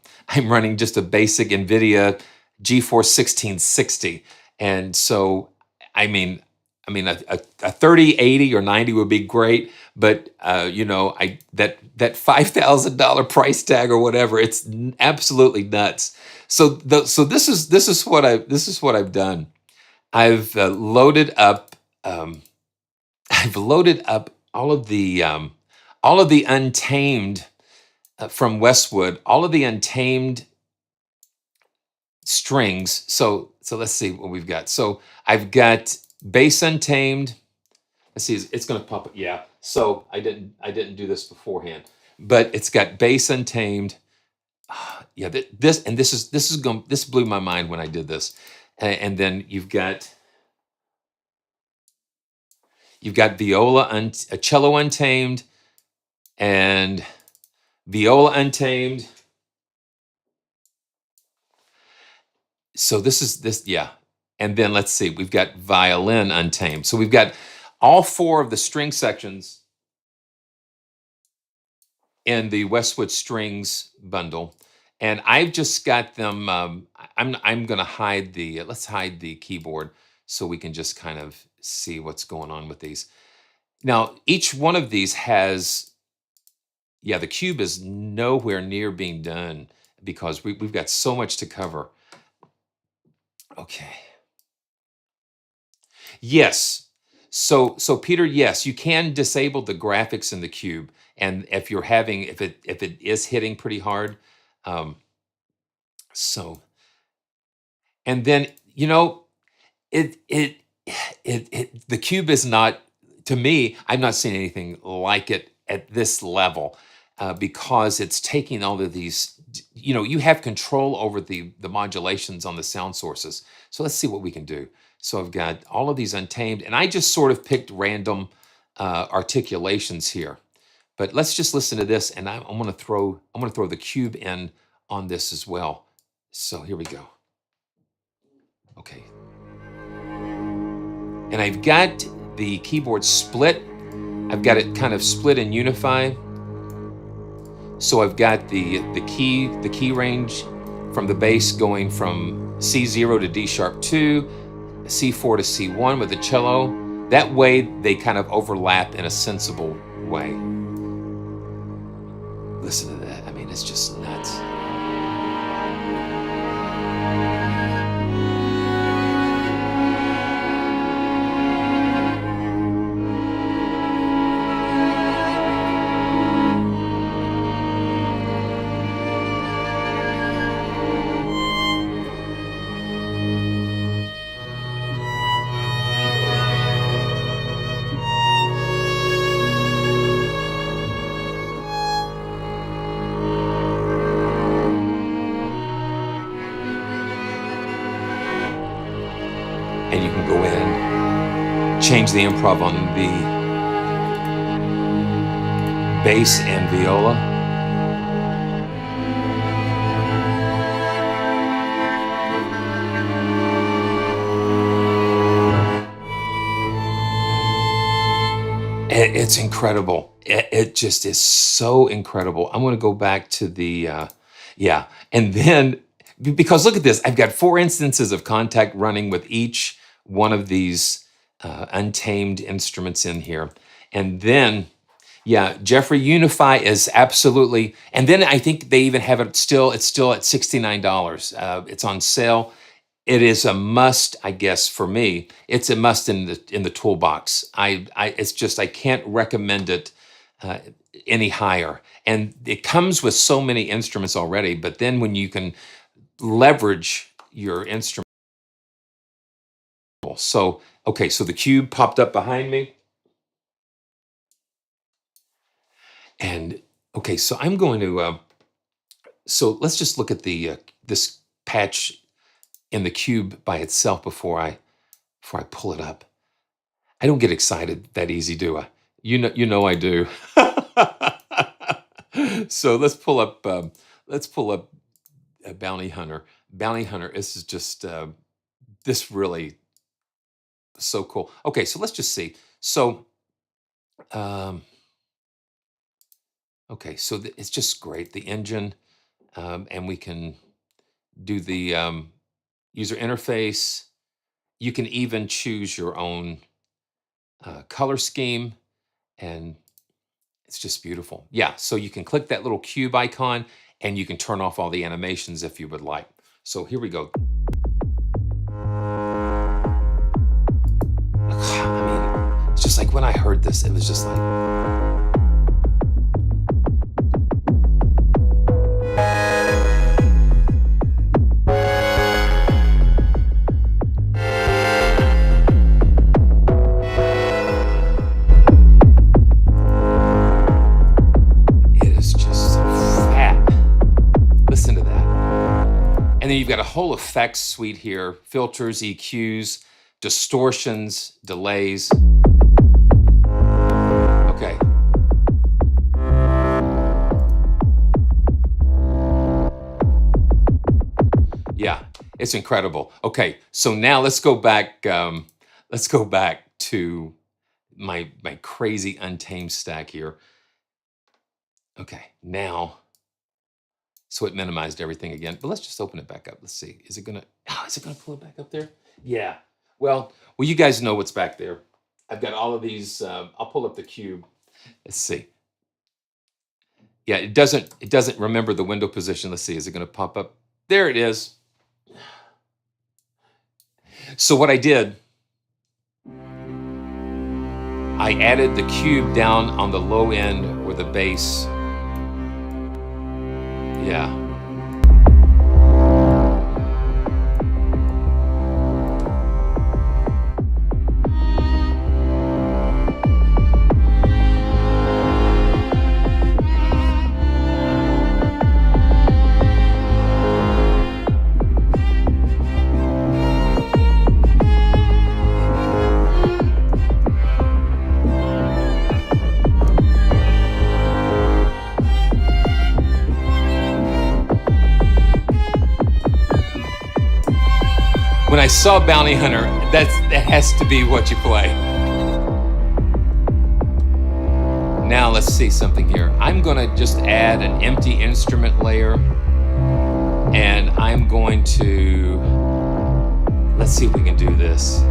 just a basic NVIDIA GeForce 1660, and so I mean a 3080 or 90 would be great, but you know, I that $5,000 price tag or whatever, it's absolutely nuts. So this is what I've done. I've loaded up. I've loaded up all of the Untamed from Westwood, all of the Untamed strings. So let's see what we've got. So I've got bass Untamed. Let's see, it's going to pop up. Yeah. So I didn't do this beforehand, but it's got bass Untamed. Yeah, this blew my mind when I did this. And then you've got viola, cello Untamed, and viola Untamed. So yeah. And then let's see, we've got violin Untamed. So we've got all four of the string sections in the Westwood Strings bundle. And I've just got them, I'm gonna hide let's hide the keyboard so we can just kind of see what's going on with these. Now, each one of these has, yeah, the cube is nowhere near being done because we've got so much to cover. Okay. Yes. So Peter, yes, you can disable the graphics in the cube, and if you're having if it is hitting pretty hard, um, so and then you know it it the cube is not, to me, I've not seen anything like it at this level, because it's taking all of these, you know, you have control over the modulations on the sound sources. So let's see what we can do. So I've got all of these Untamed, and I just sort of picked random articulations here. But let's just listen to this, and I'm going to throw the cube in on this as well. So here we go. Okay. And I've got the keyboard split. I've got it kind of split in Unify. So I've got the key range from the bass going from C0 to D sharp 2, C4 to C1 with the cello. That way they kind of overlap in a sensible way. Listen to that. I mean, it's just nuts. And you can go in, change the improv on the bass and viola. It's incredible. It just is so incredible. I'm going to go back to the, yeah. And then, because look at this, I've got 4 instances of contact running with each one of these Untamed instruments in here. And then, yeah, Jeffrey, Unify is absolutely, and then I think they even have it's still at $69. It's on sale. It is a must, I guess, for me. It's a must in the toolbox. It's just, I can't recommend it any higher. And it comes with so many instruments already, but then when you can leverage your instrument. So, okay, so the cube popped up behind me. And okay, so I'm going to, so let's just look at the this patch in the cube by itself before I pull it up. I don't get excited that easy, do I? You know I do. So let's pull up a bounty hunter. Bounty hunter. This is just this really so cool. Okay, so let's just see. So okay, so it's just great. The engine, and we can do the user interface. You can even choose your own color scheme, and it's just beautiful. Yeah, so you can click that little cube icon, and you can turn off all the animations if you would like. So here we go. I mean, it's just like when I heard this, it was just like, it is just so fat. Listen to that. And then you've got a whole effects suite here: filters, EQs, distortions, delays. Okay. Yeah, it's incredible. Okay, so now let's go back. Let's go back to my crazy Untamed stack here. Okay, now, so it minimized everything again. But let's just open it back up. Let's see. Is it gonna pull it back up there? Yeah. Well, you guys know what's back there. I've got all of these. I'll pull up the cube. Let's see. Yeah, it doesn't remember the window position. Let's see. Is it going to pop up? There it is. So what I did, I added the cube down on the low end or the bass. Yeah. When I saw Bounty Hunter, that has to be what you play. Now let's see something here. I'm gonna just add an empty instrument layer, and I'm going to, let's see if we can do this.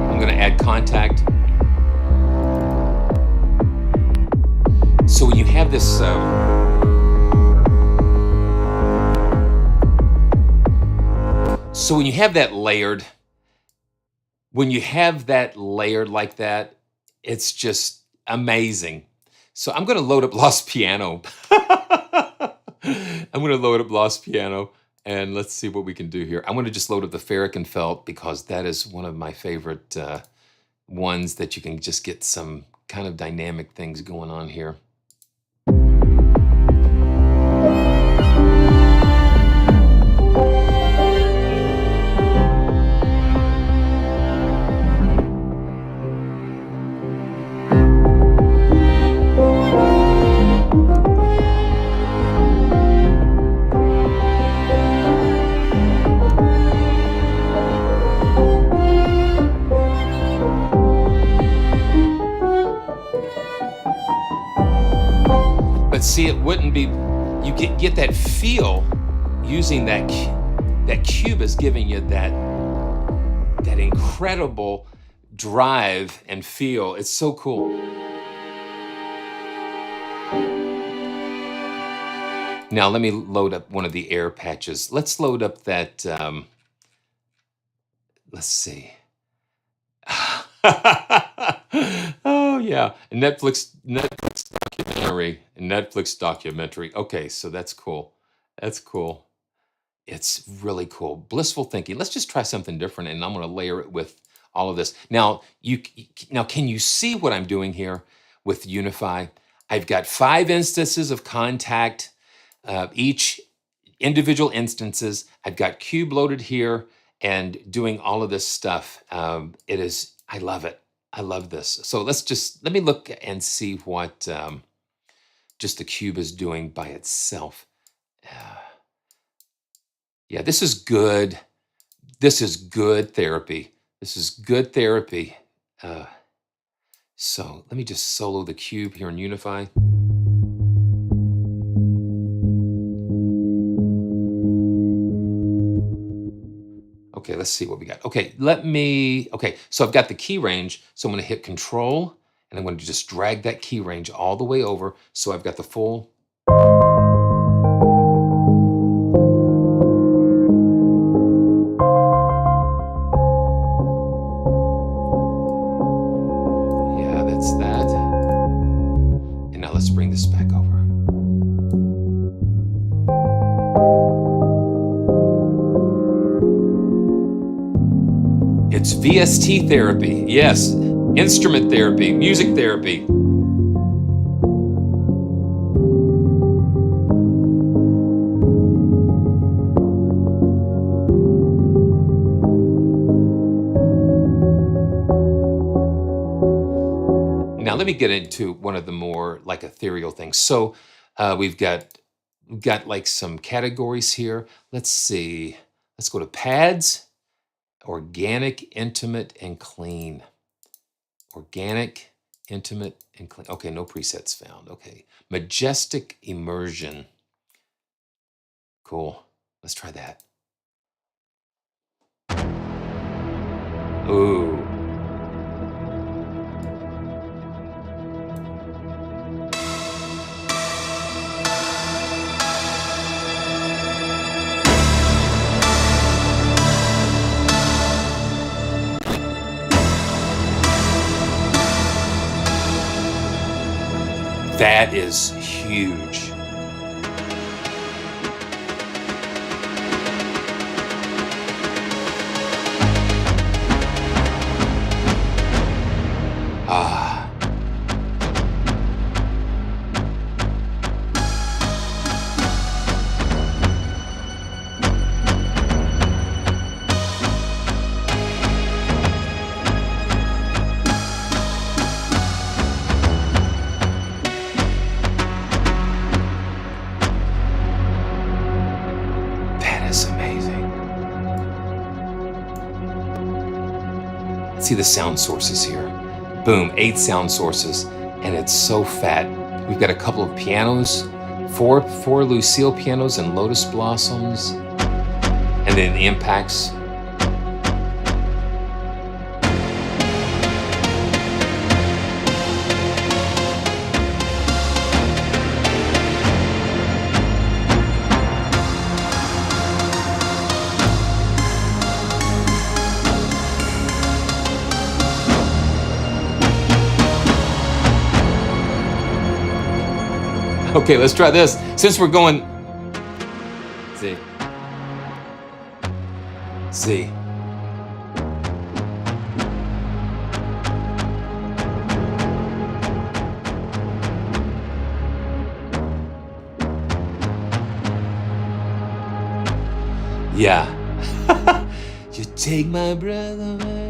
I'm gonna add contact. So when you have this, so when you have that layered, like that, it's just amazing. So I'm going to load up Lost Piano. I'm going to load up Lost Piano, and let's see what we can do here. I'm going to just load up the Ferrican Felt, because that is one of my favorite ones that you can just get some kind of dynamic things going on here. But see, it wouldn't be, you get that feel using that cube is giving you that incredible drive and feel. It's so cool. Now let me load up one of the air patches. Let's load up that, let's see. Oh yeah, Netflix documentary. Okay, so that's cool. That's cool. It's really cool. Blissful thinking. Let's just try something different, and I'm going to layer it with all of this. Now, can you see what I'm doing here with Unify? I've got 5 instances of contact, each individual instances. I've got cube loaded here and doing all of this stuff. I love it. I love this. So let me look and see what just the cube is doing by itself. Yeah, this is good. This is good therapy. This is good therapy. So let me just solo the cube here in Unify. Okay, let's see what we got. Okay, so I've got the key range. So I'm gonna hit Control, and I'm gonna just drag that key range all the way over. So I've got the full. Yeah, that's that. And now let's bring this back over. It's VST therapy, yes, instrument therapy, music therapy. Now let me get into one of the more like ethereal things. So we've got like some categories here. Let's see, let's go to pads. Organic, intimate, and clean. Organic, intimate, and clean. Okay, no presets found. Okay. Majestic immersion. Cool. Let's try that. Ooh. That is huge. Ah. See the sound sources here. Boom, 8 sound sources, and it's so fat. We've got a couple of pianos, four Lucille pianos and Lotus Blossoms, and then the impacts. Okay, let's try this. Since we're going, C. Yeah. You take my breath away.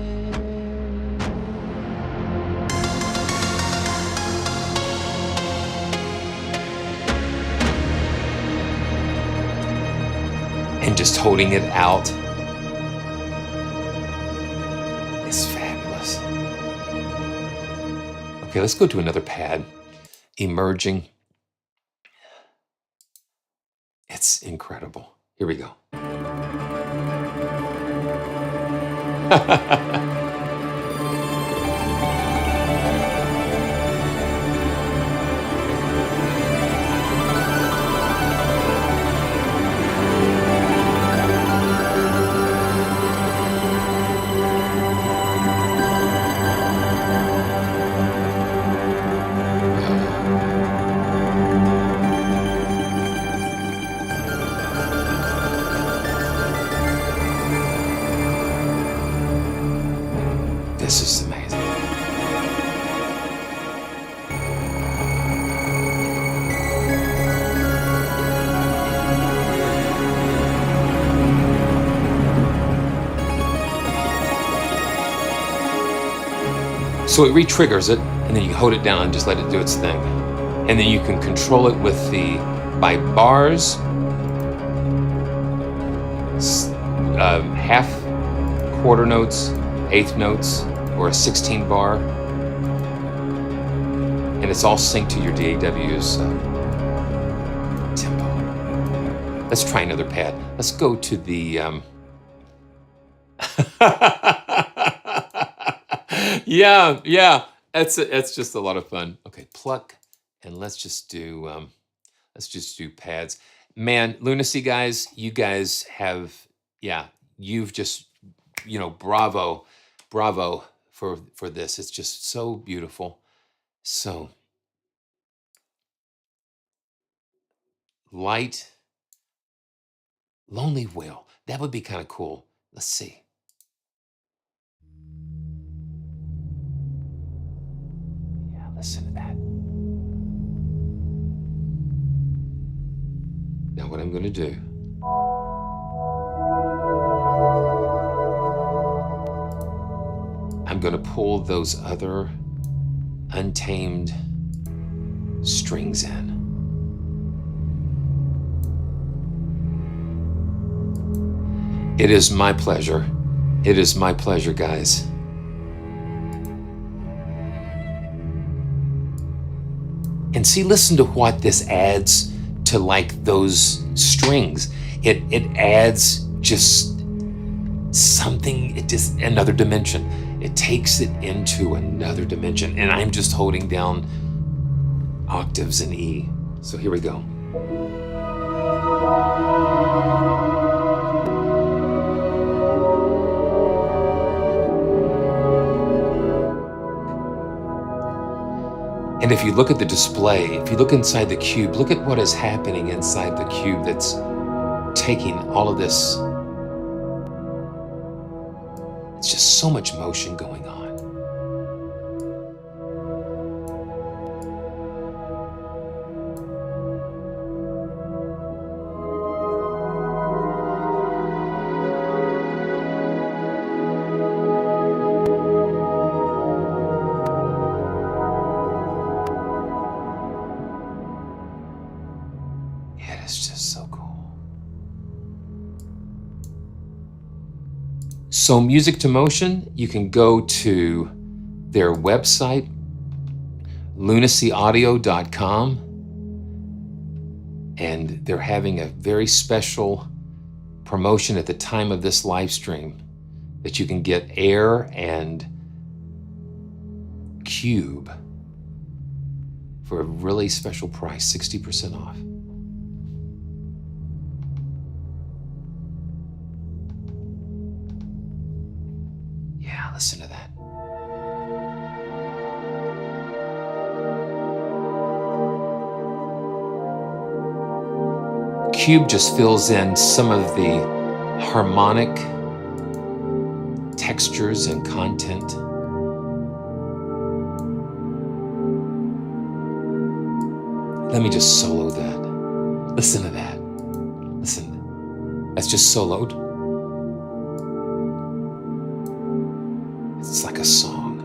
And just holding it out is fabulous. Okay, let's go to another pad. Emerging. It's incredible. Here we go. This is amazing. So it re-triggers it, and then you hold it down and just let it do its thing. And then you can control it with by bars, half, quarter notes, eighth notes, or a 16 bar. And it's all synced to your DAW's tempo. Let's try another pad. Let's go to the... yeah. That's just a lot of fun. Okay, pluck, and let's just do pads. Man, Lunacy guys, you guys have, you've just, bravo for this. It's just so beautiful. So light, Lonely Whale. That would be kind of cool. Let's see. Yeah, listen to that. Now what I'm going to do, I'm going to pull those other untamed strings in. It is my pleasure. It is my pleasure, guys. And see, listen to what this adds to like those strings. It adds just something, another dimension. It takes it into another dimension. And I'm just holding down octaves in E. So here we go. And if you look at the display, if you look inside the cube, look at what is happening inside the cube that's taking all of this. It's just so much motion going on. So Music to Motion, you can go to their website, lunacyaudio.com, and they're having a very special promotion at the time of this live stream that you can get Air and Cube for a really special price, 60% off. Listen to that. Cube just fills in some of the harmonic textures and content. Let me just solo that. Listen to that. Listen. That's just soloed. It's like a song.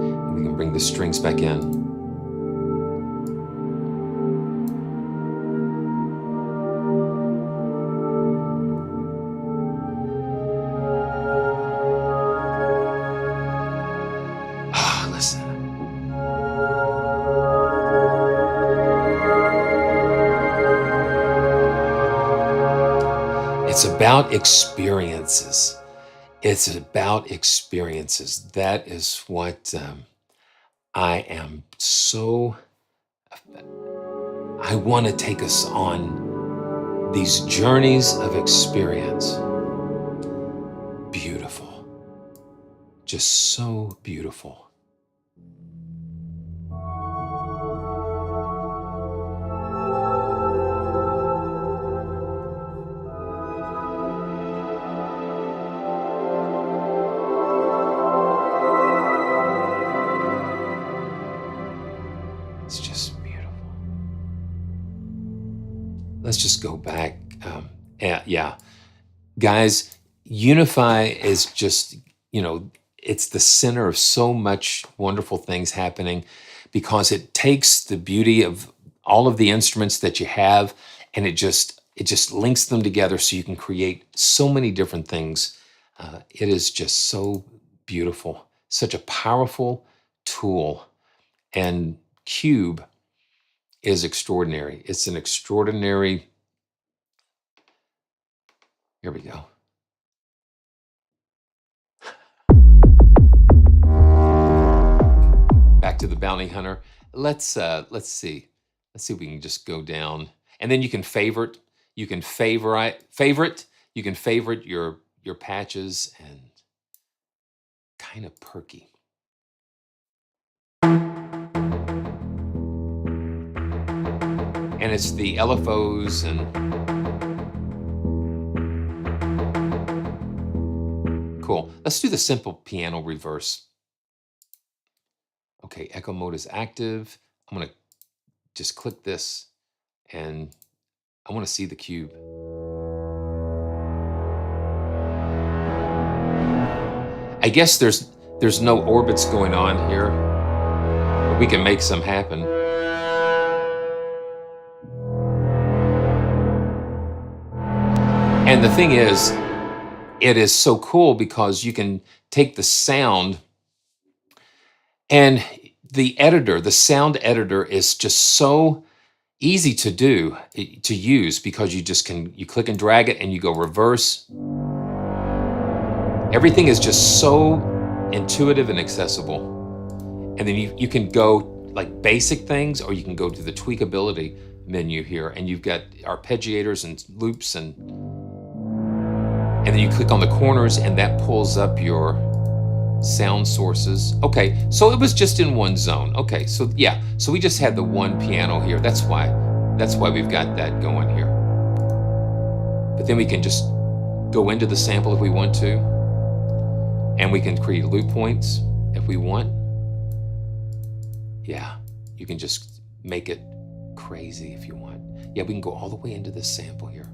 And we can bring the strings back in. Listen. It's about experiences. It's about experiences. That is what I am so... I want to take us on these journeys of experience. Beautiful. Just so beautiful. Let's just go back. Yeah. Guys, Unify is just, it's the center of so much wonderful things happening. because it takes the beauty of all of the instruments that you have, and it just links them together so you can create so many different things. It is just so beautiful, such a powerful tool. And CUBE is extraordinary. It's an extraordinary, here we go. Back to the bounty hunter. Let's see. Let's see if we can just go down. And then you can favorite. You can favorite. You can favorite your patches, and kind of perky. And it's the LFOs and cool. Let's do the simple piano reverse. Okay, echo mode is active. I'm gonna just click this, and I want to see the cube. I guess there's no orbits going on here, but we can make some happen. And the thing is, it is so cool because you can take the sound, and the sound editor is just so easy to do, to use, because you click and drag it and you go reverse. Everything is just so intuitive and accessible. And then you can go like basic things, or you can go to the tweakability menu here, and you've got arpeggiators and loops, and then you click on the corners, and that pulls up your sound sources. Okay, so it was just in one zone. Okay, so yeah, so we just had the one piano here. That's why we've got that going here. But then we can just go into the sample if we want to, and we can create loop points if we want. Yeah, you can just make it crazy if you want. Yeah, we can go all the way into this sample here.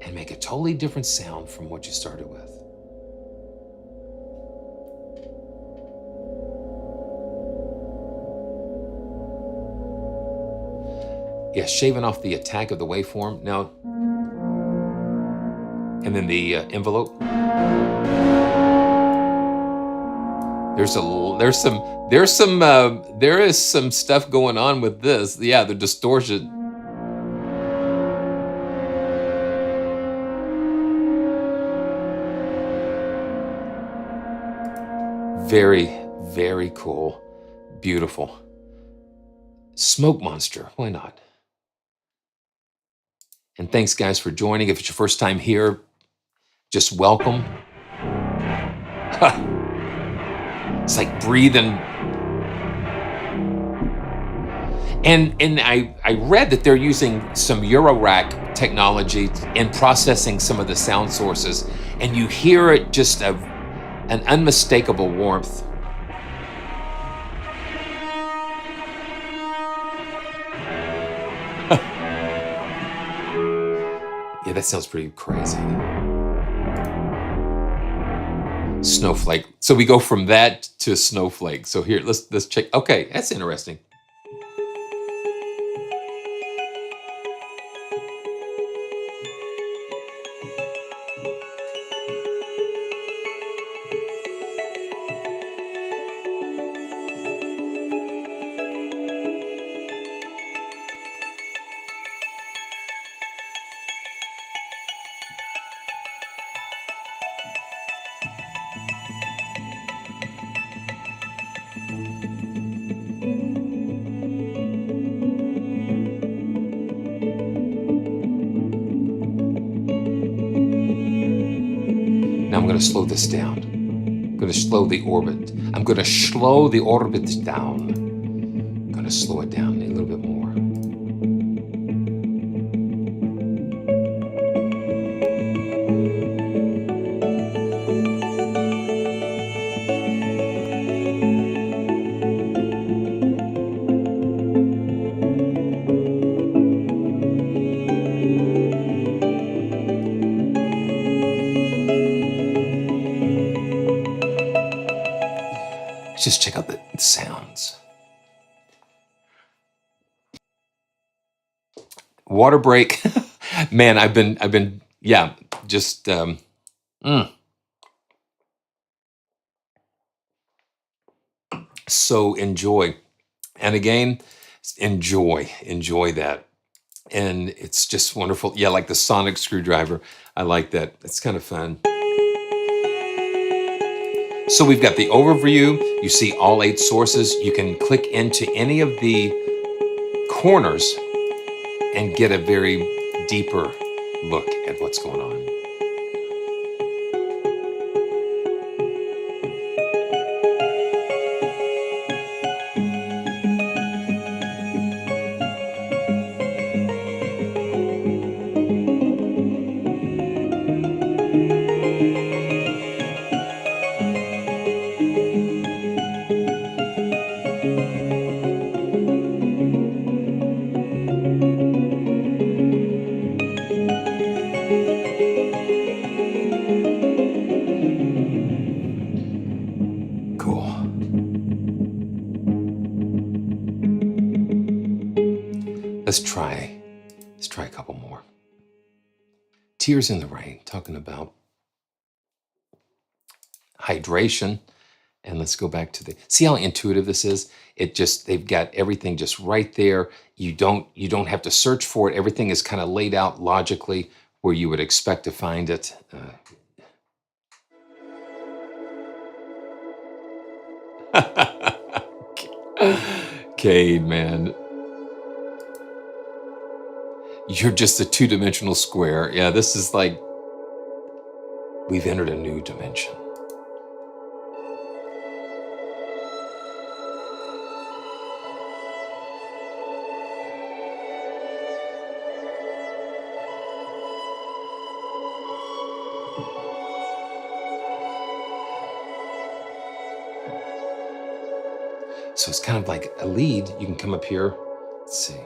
And make a totally different sound from what you started with. Yeah, shaving off the attack of the waveform now, and then the envelope. There is some stuff going on with this. Yeah, the distortion. Very, very cool. Beautiful. Smoke Monster, why not? And thanks, guys, for joining. If it's your first time here, just welcome. It's like breathing. And I read that they're using some Eurorack technology in processing some of the sound sources, and you hear it just an unmistakable warmth. Yeah, that sounds pretty crazy. Snowflake. So we go from that to Snowflake. So here, let's check. Okay, that's interesting. Now I'm going to slow this down. I'm going to slow the orbit. I'm going to slow the orbit down. I'm going to slow it down a little bit more. Let's just check out the sounds. Water break. Man, I've been, yeah, just, So enjoy. And again, enjoy that. And it's just wonderful. Yeah, like the sonic screwdriver. I like that. It's kind of fun. So we've got the overview. You see all 8 sources. You can click into any of the corners and get a very deeper look at what's going on. Let's try a couple more. Tears in the Rain, talking about hydration. And let's go back to see how intuitive this is. They've got everything just right there. You don't have to search for it. Everything is kind of laid out logically where you would expect to find it. Cade, man. You're just a 2-dimensional square. Yeah, this is like, we've entered a new dimension. So it's kind of like a lead. You can come up here. Let's see.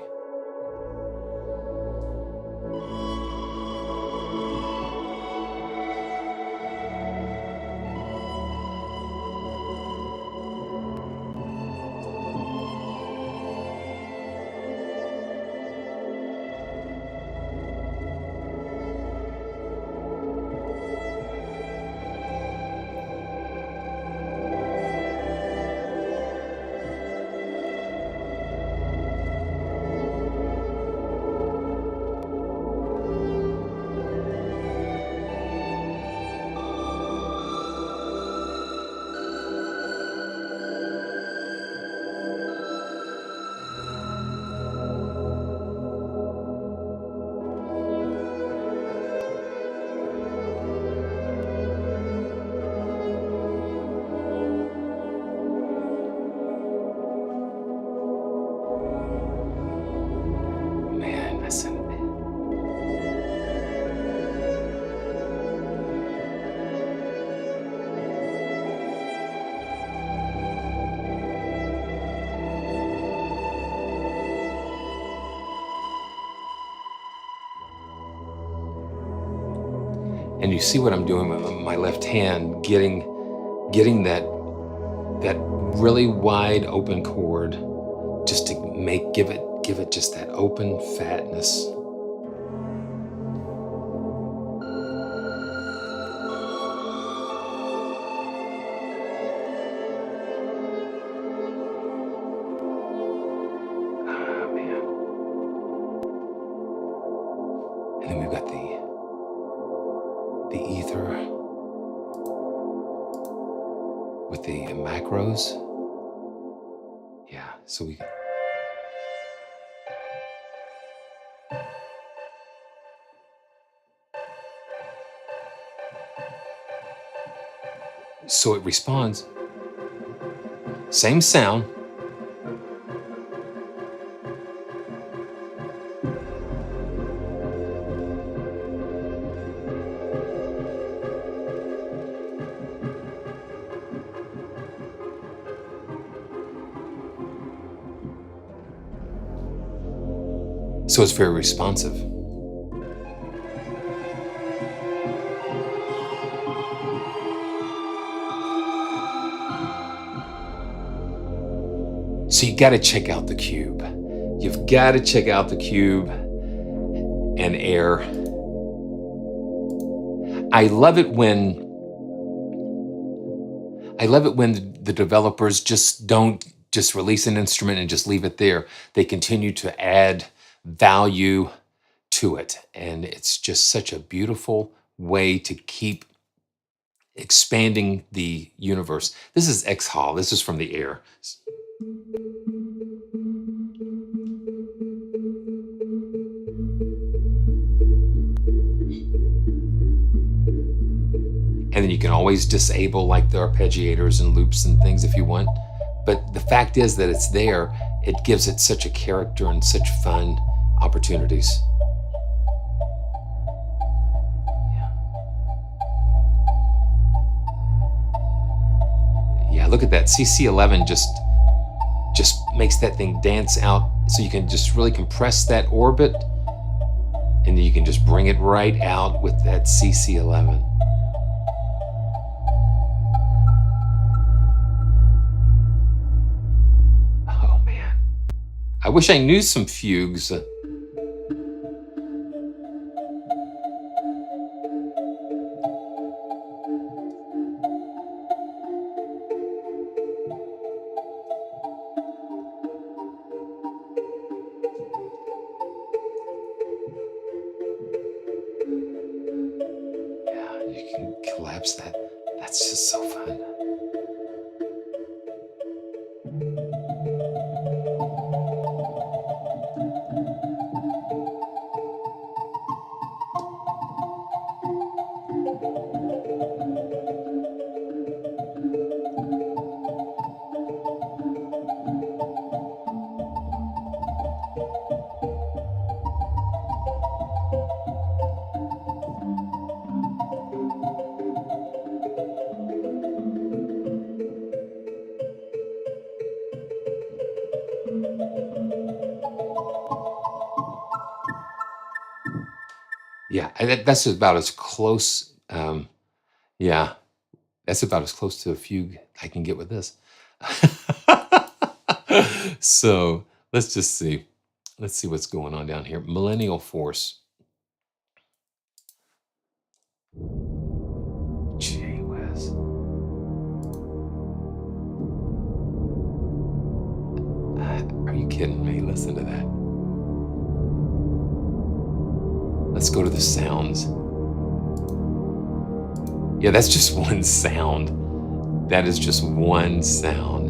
And you see what I'm doing with my left hand, getting that really wide open chord, just to give it just that open fatness. And then we've got the ether with the macros. Yeah, so we so it responds. Same sound. So it's very responsive. So you got to check out the Cube. You've got to check out the Cube and Air. I love it when the developers just don't just release an instrument and just leave it there. They continue to add value to it. And it's just such a beautiful way to keep expanding the universe. This is Exhale. This is from the Air. And then you can always disable like the arpeggiators and loops and things if you want. But the fact is that it's there. It gives it such a character and such fun opportunities. Yeah, look at that. CC11 just makes that thing dance out, so you can just really compress that orbit, and then you can just bring it right out with that CC11. Oh man, I wish I knew some fugues. You can collapse that. That's just so fun. Yeah, that's about as close. Yeah, that's about as close to a fugue I can get with this. So let's just see. Let's see what's going on down here. Millennial Force. Gee whiz. Are you kidding me? Listen to that. Let's go to the sounds. Yeah, that's just one sound. That is just one sound.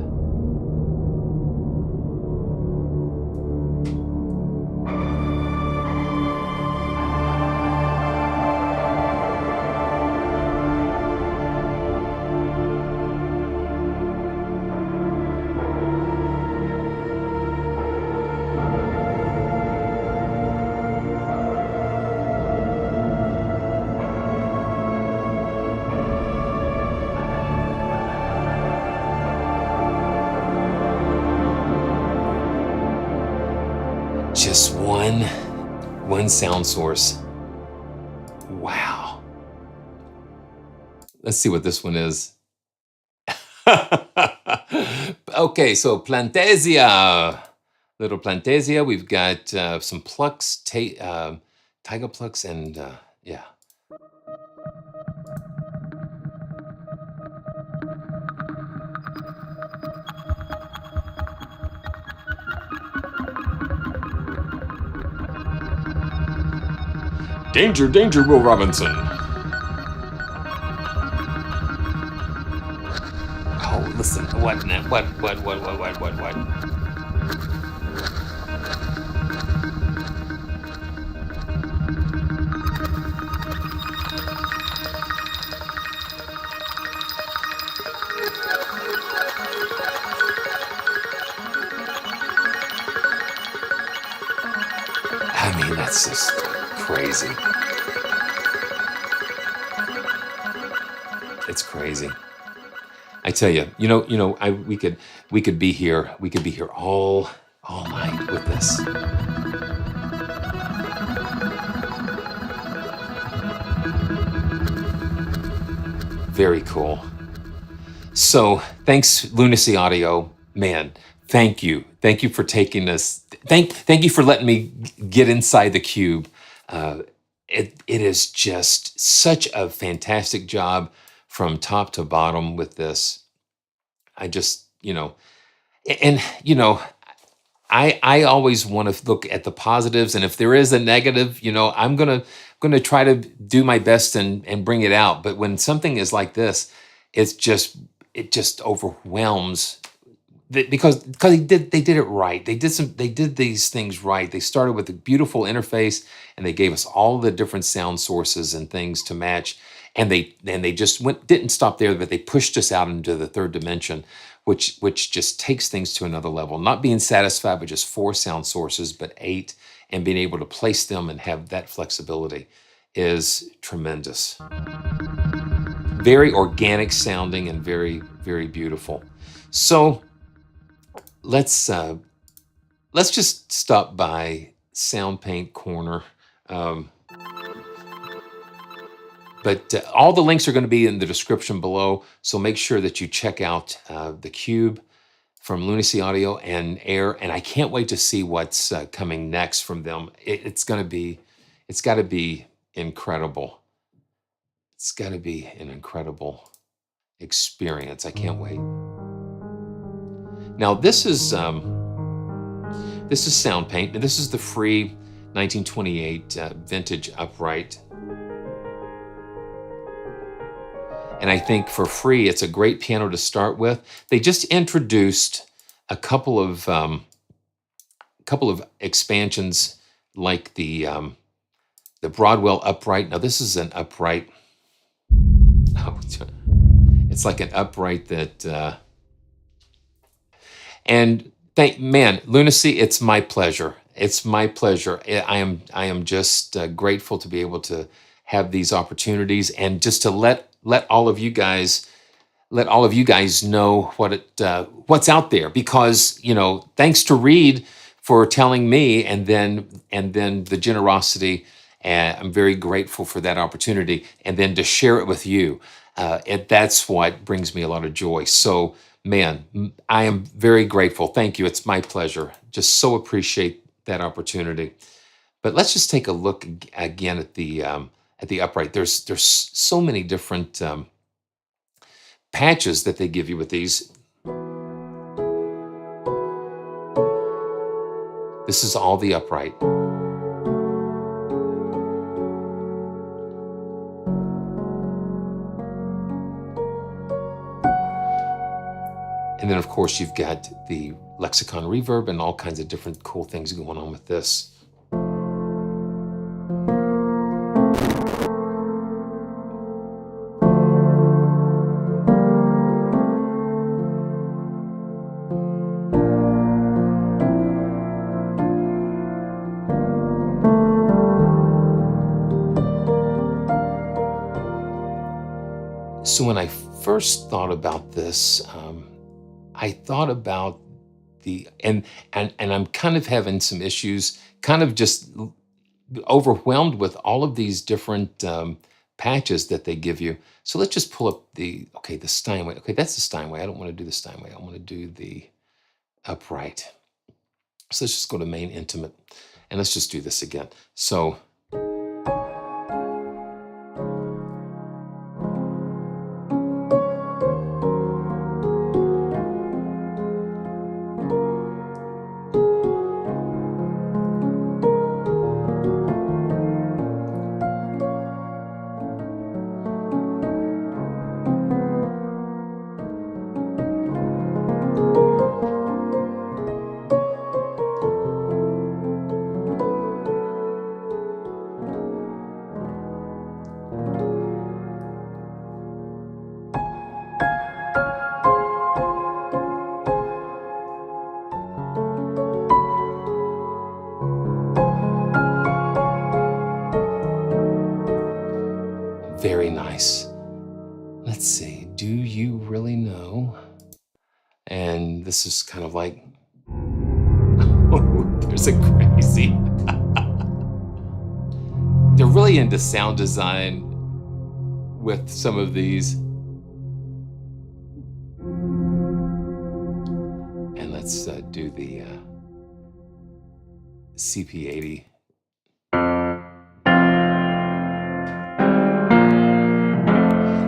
Just one sound source. Wow. Let's see what this one is. Okay, so Plantasia. Little Plantasia. We've got some plucks, Taiga plucks, and yeah. Danger, danger, Will Robinson. Oh, listen, what? I mean, that's just crazy. It's crazy. I tell you, we could be here all night with this. Very cool. So thanks, Lunacy Audio. Man, Thank you. Thank you for taking this. Thank you for letting me get inside the cube. It is just such a fantastic job from top to bottom with this. I just, and I always want to look at the positives, and if there is a negative, I'm gonna try to do my best and bring it out. But when something is like this, it just overwhelms because they did it right. They did these things right. They started with a beautiful interface, and they gave us all the different sound sources and things to match. And they just didn't stop there, but they pushed us out into the third dimension, which just takes things to another level. Not being satisfied with just 4 sound sources, but 8, and being able to place them and have that flexibility is tremendous. Very organic sounding and very, very beautiful. So let's just stop by Soundpaint Corner. But all the links are going to be in the description below, so make sure that you check out the Cube from Lunacy Audio and Air, and I can't wait to see what's coming next from them. It's got to be incredible. It's got to be an incredible experience. I can't wait. Now this is Soundpaint, and this is the free 1928 vintage upright. And I think for free, it's a great piano to start with. They just introduced a couple of expansions, like the Broadwell upright. Now this is an upright. Oh, it's like an upright that. And man, Lunacy, it's my pleasure. It's my pleasure. I am just grateful to be able to have these opportunities, and just to let all of you guys know what's out there, because thanks to Reed for telling me, and then the generosity, and I'm very grateful for that opportunity, and then to share it with you. That's what brings me a lot of joy. So man, I am very grateful. Thank you. It's my pleasure. Just so appreciate that opportunity. But let's just take a look again at the upright. There's so many different patches that they give you with these. This is all the upright. And then, of course, you've got the lexicon reverb and all kinds of different cool things going on with this. So when I first thought about this, I thought about and I'm kind of having some issues, kind of just overwhelmed with all of these different patches that they give you. So let's just pull up the Steinway. Okay, that's the Steinway. I don't want to do the Steinway. I want to do the upright. So let's just go to main intimate, and let's just do this again. So. Very nice. Let's see, do you really know? And this is kind of like, oh, there's a crazy. They're really into sound design with some of these. And Let's do the CP80.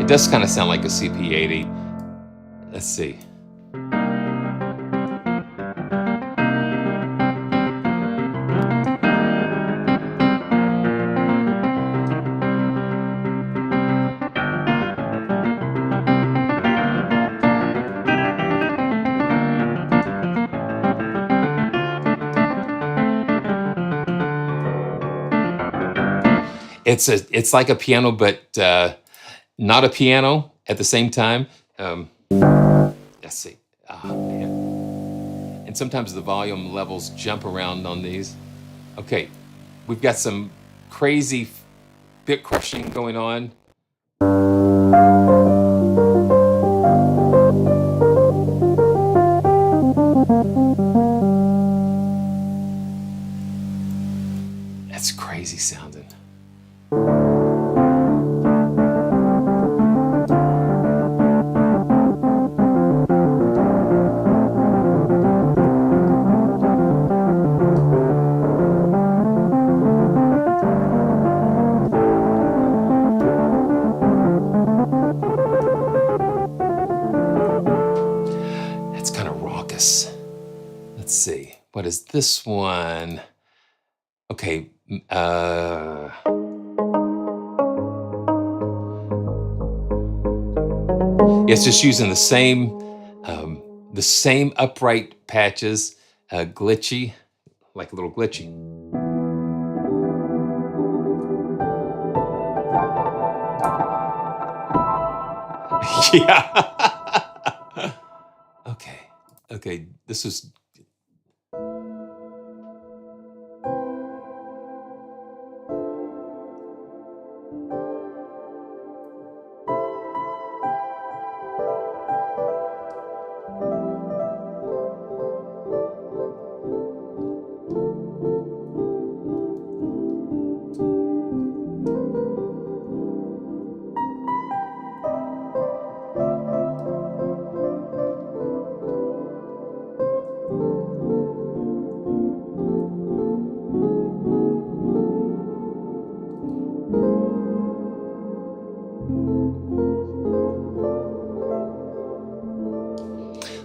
It does kind of sound like a CP80. Let's see. It's like a piano, but not a piano at the same time. Let's see. Oh, man. And sometimes the volume levels jump around on these. Okay, we've got some crazy bit crushing going on. That's crazy sounding. That's kind of raucous. Let's see. What is this one? Okay. It's just using the same upright patches, glitchy, like a little glitchy. Yeah. Okay, this is.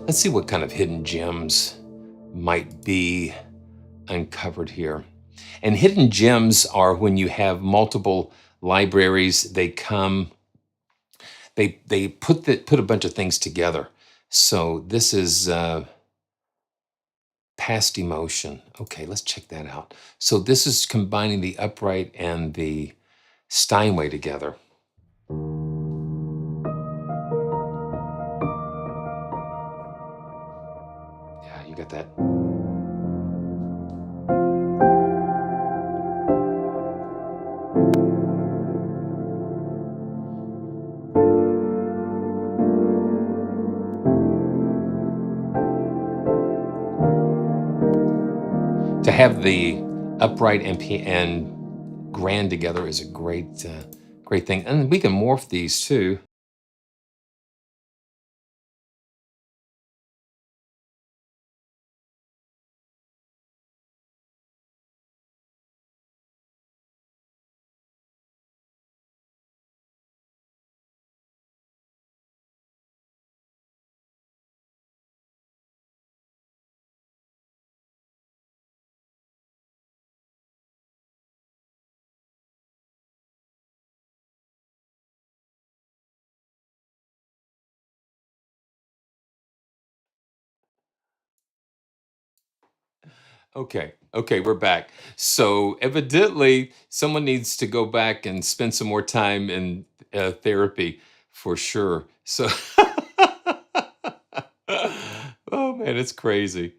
Let's see what kind of hidden gems might be uncovered here. And hidden gems are when you have multiple libraries, they put a bunch of things together. So this is past emotion. Okay, let's check that out. So this is combining the upright and the Steinway together. Yeah, you got that. To have the upright and grand together is a great thing. And we can morph these too. Okay, we're back. So evidently, someone needs to go back and spend some more time in therapy for sure. So, oh man, it's crazy.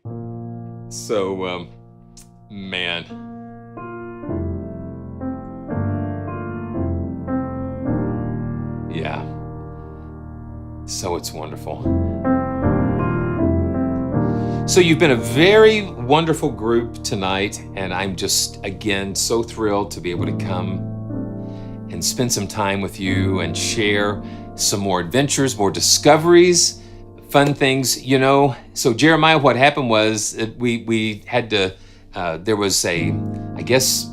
So, man. Yeah. So it's wonderful. So you've been a very wonderful group tonight, and I'm just, again, so thrilled to be able to come and spend some time with you and share some more adventures, more discoveries fun things, you know. So Jeremiah, what happened was we had to, there was I guess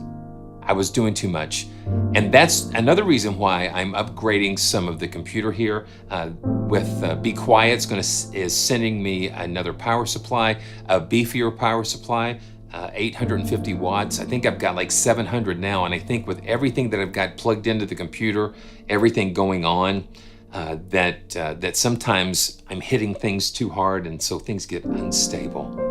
I was doing too much. And that's another reason why I'm upgrading some of the computer here. With Be Quiet's is sending me another power supply, a beefier power supply, 850 watts. I think I've got like 700 now, and I think with everything that I've got plugged into the computer, everything going on, that sometimes I'm hitting things too hard, and so things get unstable.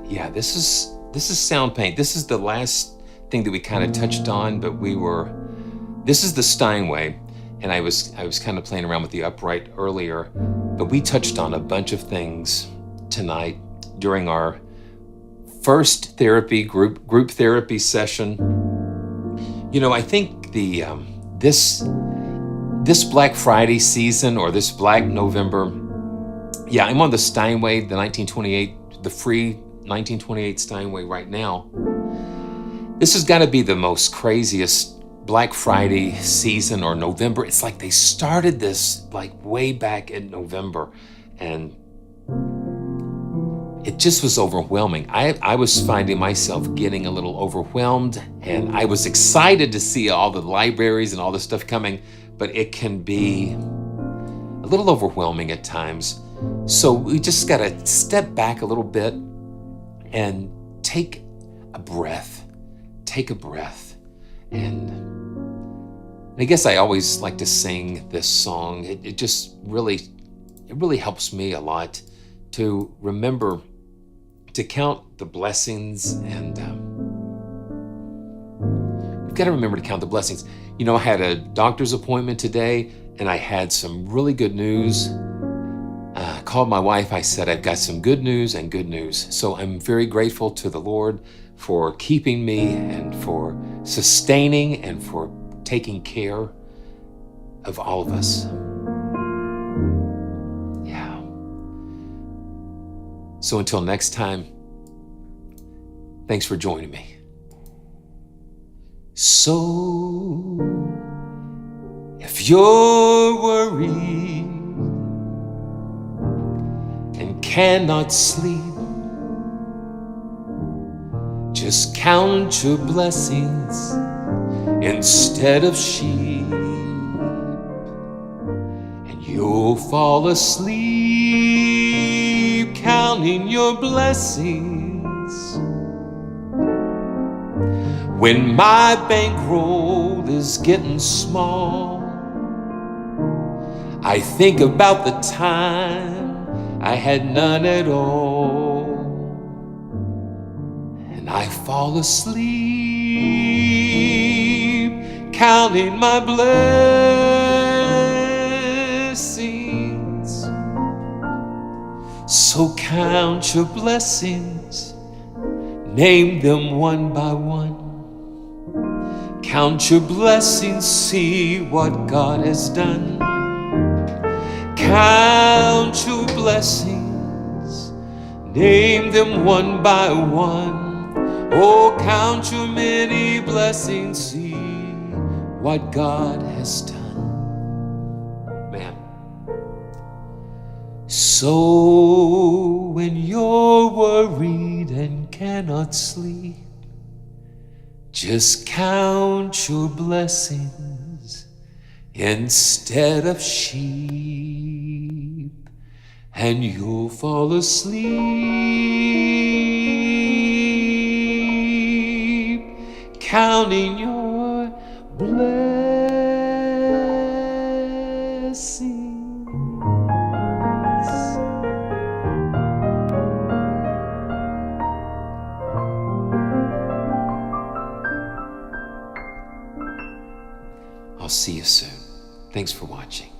Yeah, this is Soundpaint. This is the last thing that we kind of touched on, but this is the Steinway, and I was kind of playing around with the upright earlier, but we touched on a bunch of things tonight during our first group therapy session. You know, I think this Black Friday season, or this Black November, yeah, I'm on the Steinway, the 1928, the free 1928 Steinway right now. This has got to be the most craziest Black Friday season, or November. It's like they started this like way back in November, and it just was overwhelming. I was finding myself getting a little overwhelmed, and I was excited to see all the libraries and all the stuff coming, but it can be a little overwhelming at times. So we just got to step back a little bit and take a breath. And I guess I always like to sing this song. It just really helps me a lot to remember to count the blessings, and we've got to remember to count the blessings. You know, I had a doctor's appointment today, and I had some really good news. I called my wife. I said, I've got some good news and good news. So I'm very grateful to the Lord for keeping me, and for sustaining, and for taking care of all of us. Yeah. So until next time, thanks for joining me. So If you're worried and cannot sleep, just count your blessings instead of sheep, and you'll fall asleep counting your blessings. When my bankroll is getting small, I think about the time I had none at all, and I fall asleep counting my blessings. So count your blessings, name them one by one. Count your blessings, see what God has done. Count your blessings, name them one by one. Oh, count your many blessings, see what God has done. Man. So when you're worried and cannot sleep, just count your blessings instead of sheep, and you'll fall asleep counting your blessings. I'll see you soon. Thanks for watching.